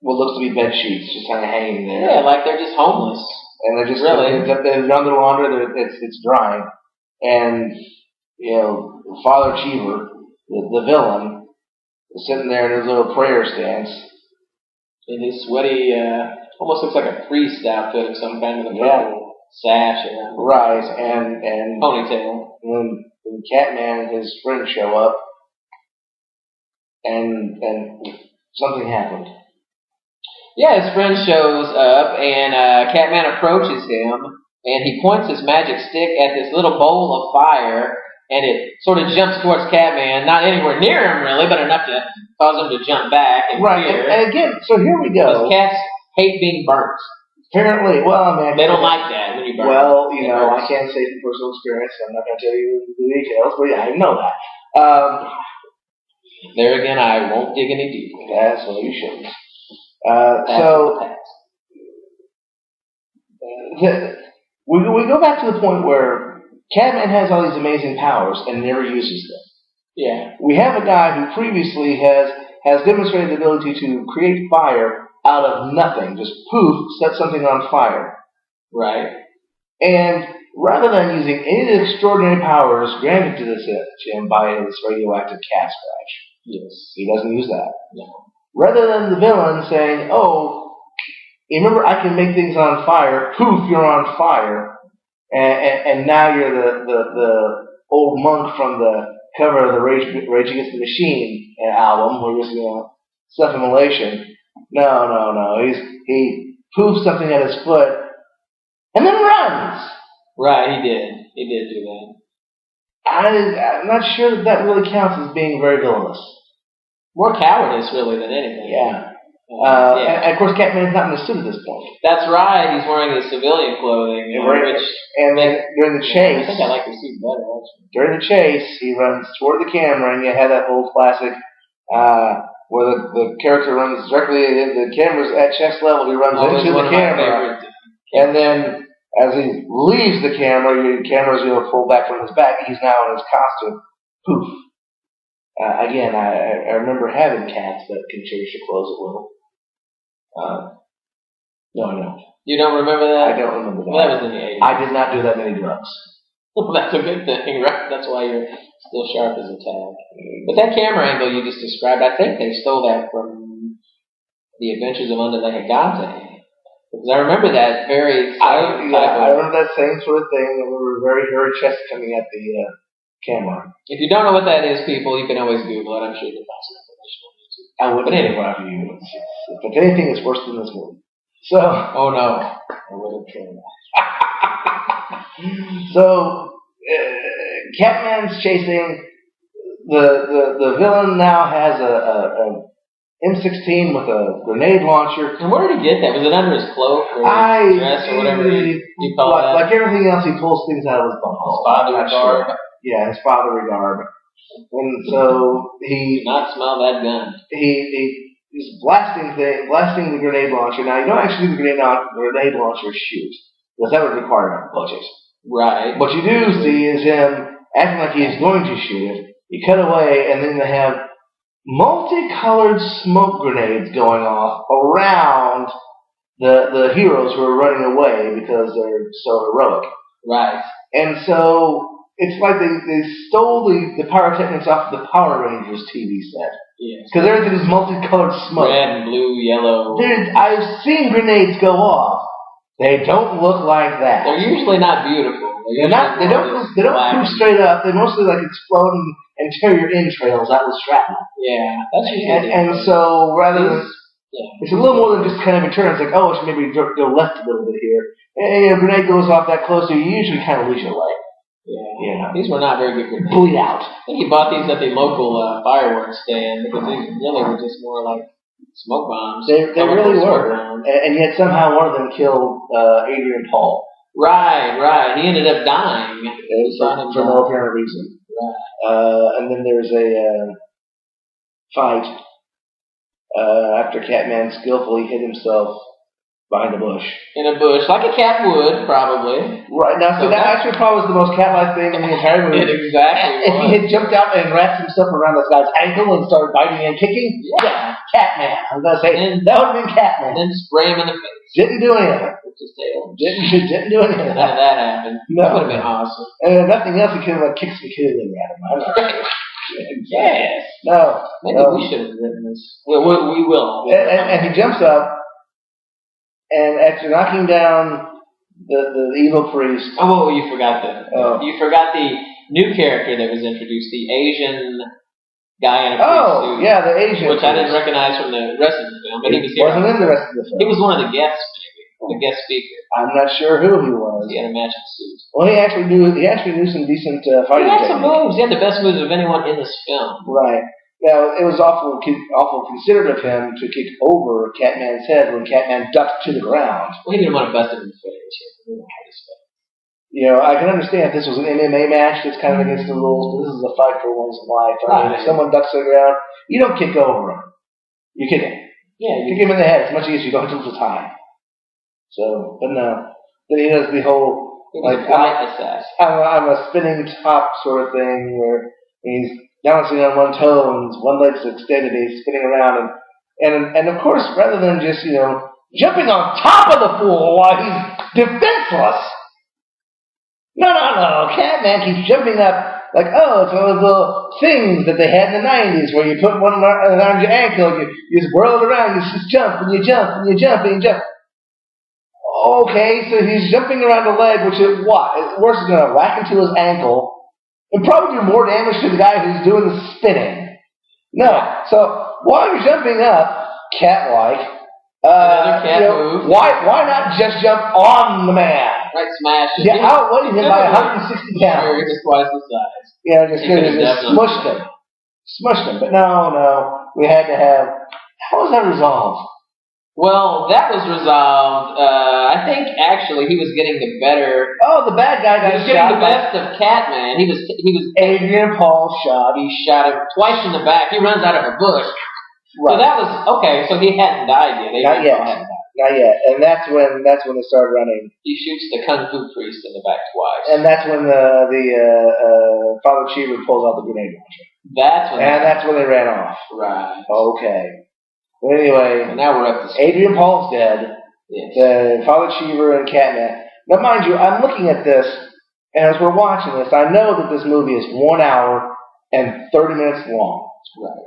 what looks to be bed sheets just kind of hanging there. Yeah, like they're just homeless. And they're just really they've done their laundry. It's drying, and Father Cheever, the villain, is sitting there in his little prayer stance, in his sweaty, almost looks like a priest outfit of some kind of a purple sash around. Right, and ponytail. When Catman and his friends show up, and something happened. Yeah, his friend shows up, and Catman approaches him, and he points his magic stick at this little bowl of fire, and it sort of jumps towards Catman, not anywhere near him, really, but enough to cause him to jump back and fear. And again, so here we go. Because cats hate being burnt. Apparently, they don't like that when you burn. Well, I can't say from personal experience, so I'm not going to tell you the details, but yeah, I know that. There again, I won't dig any deeper. That's what you shouldn't. We go back to the point where Catman has all these amazing powers and never uses them. Yeah. We have a guy who previously has demonstrated the ability to create fire out of nothing. Just poof, set something on fire. Right. And rather than using any of the extraordinary powers granted to him by his radioactive cat scratch, yes, he doesn't use that. No. Rather than the villain saying, "Oh, you remember I can make things on fire. Poof, you're on fire, and now you're the old monk from the cover of the Rage Against the Machine album, where you're self-immolation." No. He poofs something at his foot and then runs. Right, he did. He did do that. I'm not sure that really counts as being very villainous. More cowardice, really, than anything. Yeah. Yeah. And of course, Catman's not in a suit at this point. That's right. He's wearing his civilian clothing. And then during the chase, I think I like the suit better, actually. During the chase, he runs toward the camera, and you have that whole classic where the character runs directly. The camera's at chest level. He runs into the camera, and then as he leaves the camera, your camera's pulled back from his back. He's now in his costume. Poof. Again, I remember having cats that can change their clothes a little. No, I don't. You don't remember that? I don't remember that. Well, that was in the 80s. I did not do that many drugs. Well, that's a good thing, right? That's why you're still sharp as a tack. But that camera angle you just described, I think they stole that from The Adventures of Under the Hagate. Because I remember that very I remember that same sort of thing. I remember very hairy chest coming at the camera. If you don't know what that is, people, you can always Google it. I'm sure you can find some information on YouTube. I wouldn't interrupt you. If anything, it's worse than this movie. So. Oh no. I wouldn't try that. So, Catman's chasing. The villain now has a M16 with a grenade launcher. And where did he get that? Was it under his cloak or his dress or whatever you call that? Like everything else, he pulls things out of his bumhole. His fatherly garb. Sure. Yeah, his fatherly garb. And so he... Do not smell that gun. He's blasting the grenade launcher. Now, you don't actually see the grenade launcher shoot, because that would require a budget. Right. What you do see is him acting like he's going to shoot it. You cut away, and then they have multicolored smoke grenades going off around the heroes who are running away because they're so heroic. Right. And so it's like they stole the pyrotechnics off the Power Rangers TV set. Yes. Because everything is multicolored smoke. Red and blue, yellow. I've seen grenades go off. They don't look like that. They're usually not beautiful. They don't move straight up. They mostly like explode and tear your entrails out with shrapnel. Yeah, that's usually. And so rather than it's a little more than just kind of a turn. It's like, oh, I should maybe go left a little bit here. And a grenade goes off that close, so you usually kind of lose your way. Yeah. These were not very good grenades. Bleed out. I think he bought these at the local fireworks stand because these really were just more like smoke bombs. They really were. And yet somehow one of them killed Adrian Paul. Right. He ended up dying. For no apparent reason. Right. And then there's a fight after Catman skillfully hid himself behind a bush. In a bush, like a cat would, probably. Right. Now, so that actually probably was the most cat-like thing in the entire movie. Exactly. If he had jumped out and wrapped himself around this guy's ankle and started biting and kicking, yeah, Catman. I was going to say, that would have been Catman. And then spray him in the face. Didn't do any of it. Didn't do any of that. None of that happened. No. That would have been awesome. And if nothing else, he could have kicked some kid in at him. Yes. No. Maybe we should have written this. We will. And he jumps up, and after knocking down the evil priest. Oh, you forgot you forgot the new character that was introduced, the Asian guy in a priest suit. Oh, yeah, the Asian. Which I didn't recognize from the rest of the film, but he was here. Wasn't in the rest of the film. He was one of the guests, maybe. The guest speaker. I'm not sure who he was. He had a matching suit. Well, he actually knew some decent fighting techniques. He had some moves. He had the best moves of anyone in this film. Right. Now, it was awful considerate of him to kick over Catman's head when Catman ducked to the ground. Well, he didn't want to bust him in the face. You know, I can understand if this was an MMA match that's kind of against the rules, but this is a fight for one's life. I mean, if someone ducks to the ground, You don't kick over him. You kick him. Yeah, you kick him in the head. It's much easier. You don't hit him with time. So, but no. Then he does the whole, like, I'm a spinning top sort of thing where he's balancing on one toe and one leg's extended and he's spinning around. And of course, rather than just, jumping on top of the fool while he's defenseless. No. Catman keeps jumping up like, it's one of those little things that they had in the 90s where you put one around your ankle, you just whirl it around, you just jump, and you jump, and you jump, and you jump. Okay, so he's jumping around the leg, which is what? Worse, is going to whack into his ankle and probably do more damage to the guy who's doing the spinning. No, so while you're jumping up, cat-like, another cat move. Why not just jump on the man? Right, smash it. Yeah, outweighing him by 160 pounds. Sure, just twice the size. Yeah, just smushed him. Smushed him. But no, we had to have... How was that resolved? Well, that was resolved. I think actually he was getting the better. Oh, the bad guy got shot. He was getting the best of Catman. He was. Adrian Paul's shot. He shot him twice in the back. He runs out of a bush. Right. So that was okay. So he hadn't died yet. Not yet. And that's when they started running. He shoots the kung fu priest in the back twice. And that's when the Father Cheever pulls out the grenade launcher. That's when they ran off. Right. Okay. But anyway, and now we're up to Adrian Paul's dead. Yes. Father Cheever and Catman. Now, mind you, I'm looking at this, and as we're watching this, I know that this movie is 1 hour and 30 minutes long. Right.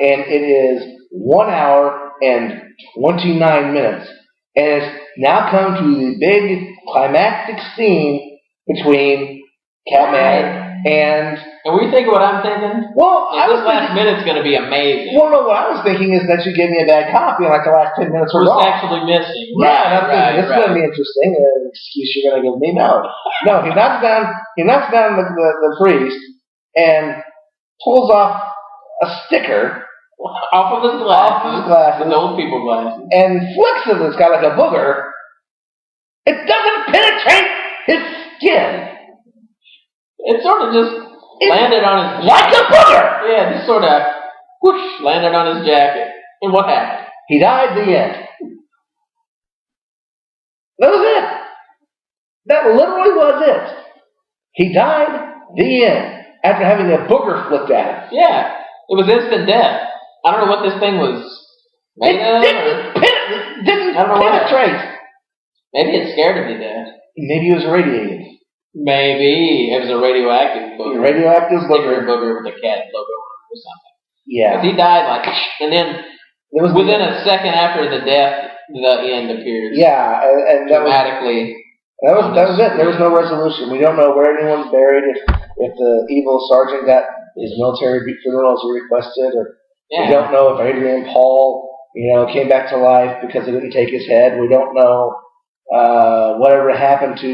And it is 1 hour and 29 minutes. And it's now come to the big climactic scene between Catman and we think what I'm thinking? Well, this last minute's going to be amazing. Well, no, what I was thinking is that you gave me a bad copy and like the last 10 minutes were gone. Actually missing. Yeah, and I'm thinking, this is going to be interesting. An excuse you're going to give me? No, he knocks down the priest and pulls off a sticker off of his glasses, the old people glasses, and flicks at this guy like a booger. It doesn't penetrate his skin. It sort of just landed on his jacket. Like a booger! Yeah, just sort of whoosh, landed on his jacket. And what happened? He died. The end. That was it. That literally was it. He died. The end. After having a booger flipped at him. Yeah. It was instant death. I don't know what this thing was made of. It didn't penetrate. Maybe it scared him to death. Maybe it was irradiated. Maybe it was a radioactive booger. Booger with a cat logo or something. Yeah. Because he died and then within a second after the death, the end appears. Yeah, and dramatically. That was it. There was no resolution. We don't know where anyone's buried. If the evil sergeant got his military funeral as he requested, or we don't know if Adrian Paul, came back to life because they didn't take his head. We don't know. Whatever happened to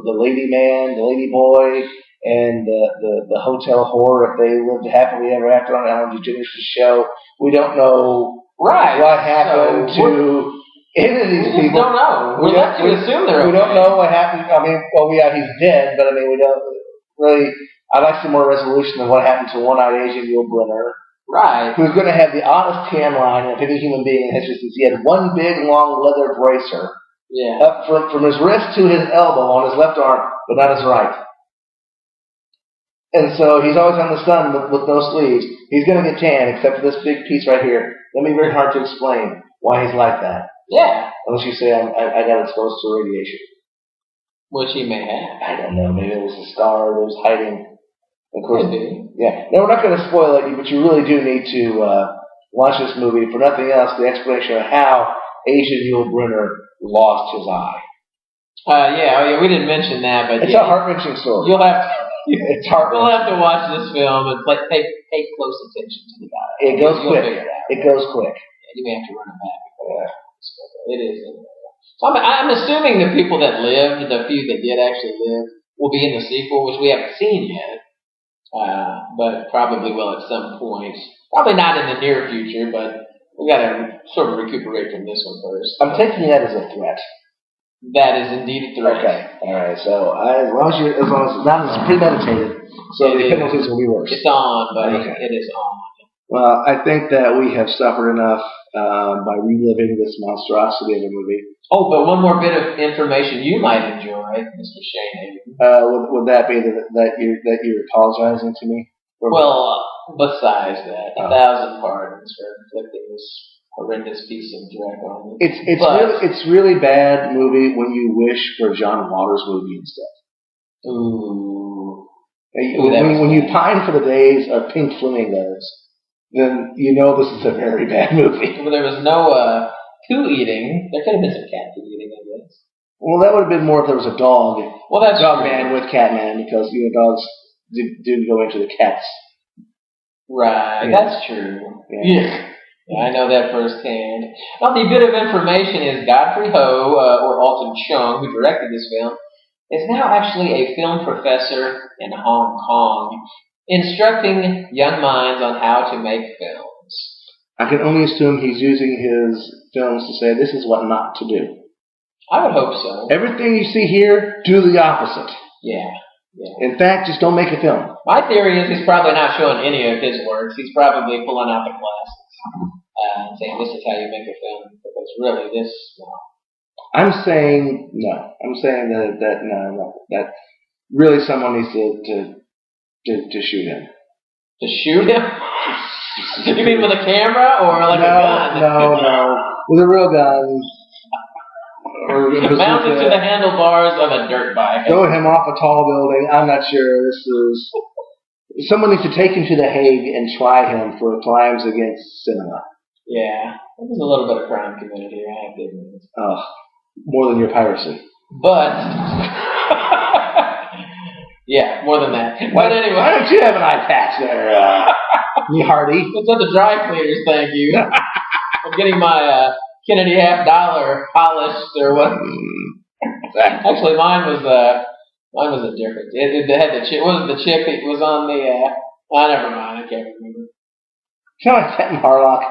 the lady man, the lady boy, and the hotel whore, if they lived happily ever after on Ellen DeGeneres' show. We don't know what happened to any of these people. We don't know. We have to assume they're We don't know what happened. I mean, he's dead, but we don't really. I'd like some more resolution of what happened to one-eyed Asian Yul Brynner. Right. Who's going to have the oddest tan line of any human being in history, since he had one big, long leather bracer. Yeah. Up from his wrist to his elbow on his left arm, but not his right. And so he's always on the sun with no sleeves. He's going to get tan, except for this big piece right here. That'll be very hard to explain why he's like that. Yeah. Unless you say I got exposed to radiation. Which he may have. I don't know. Maybe it was a star that was hiding. Of course. Maybe. Yeah. No, we're not going to spoil it, but you really do need to watch this movie. For nothing else, the explanation of how Asian Yul Brynner lost his eye. Yeah, we didn't mention that, but it's a heart-wrenching story. You'll have to. It's heart-wrenching. We'll have to watch this film and pay close attention to the guy. It goes quick. It goes quick. Yeah, you may have to run it back. Yeah. It is. So I'm assuming the people that lived, the few that did actually live, will be in the sequel, which we haven't seen yet. But probably will at some point. Probably not in the near future, but we got to sort of recuperate from this one first. I'm taking that as a threat. That is indeed a threat. Okay. All right. So as long as it's not as premeditated, so the penalties will be worse. It's on, buddy. Okay. It is on. Well, I think that we have suffered enough by reliving this monstrosity of a movie. Oh, but one more bit of information you might enjoy, Mr. Shane. Would that be that you're apologizing to me? Well, besides that, 1,000 pardons for inflicting this horrendous piece of dreck on me. It's really bad movie when you wish for a John Waters movie instead. Ooh. When you pine for the days of Pink Flamingos, then you know this is a very bad movie. Well, there was no poo eating. There could have been some cat poo eating, I guess. Well, that would have been more if there was a dog. Well, that's dog true. man with Catman, because dogs do go into the cats. Right, Yeah. that's true. Yeah. I know that firsthand. Well, the bit of information is Godfrey Ho, or Alton Chung, who directed this film, is now actually a film professor in Hong Kong, instructing young minds on how to make films. I can only assume he's using his films to say this is what not to do. I would hope so. Everything you see here, do the opposite. Yeah. In fact, just don't make a film. My theory is he's probably not showing any of his works. He's probably pulling out the classics and saying this is how you make a film. Because really, this, no. I'm saying no. I'm saying that really someone needs to shoot him. To shoot him? You mean with a camera or like a gun? No. With a real gun. Or mounted to the handlebars of a dirt bike. Throw him off a tall building. I'm not sure. Someone needs to take him to The Hague and try him for crimes against cinema. Yeah, there's a little bit of crime committed here, I have to admit. Oh, more than your piracy. But, yeah, more than that. But anyway. Why don't you have an eye patch there, me Hardy? It's at the dry cleaners, thank you. I'm getting my Kennedy $50 polished or what. Actually, mine was a different. It had the chick. What was the chick that was on the? Never mind. I can't remember. You know, like Captain Harlock.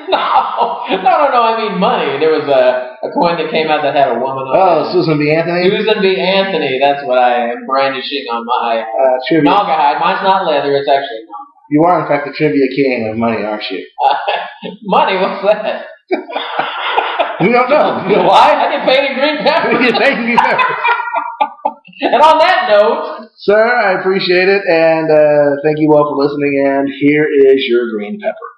No. I mean money. There was a coin that came out that had a woman on it. Oh, Susan B. Anthony? Susan B. Anthony. That's what I am brandishing on my trivia. Naga hide. Mine's not leather. It's actually Naga. You are, in fact, the trivia king of money, aren't you? Money? What's that? We don't know. You know why? I get paid in green pepper. You get paid in green pepper. And on that note, sir, I appreciate it, and thank you all for listening, and here is your green pepper.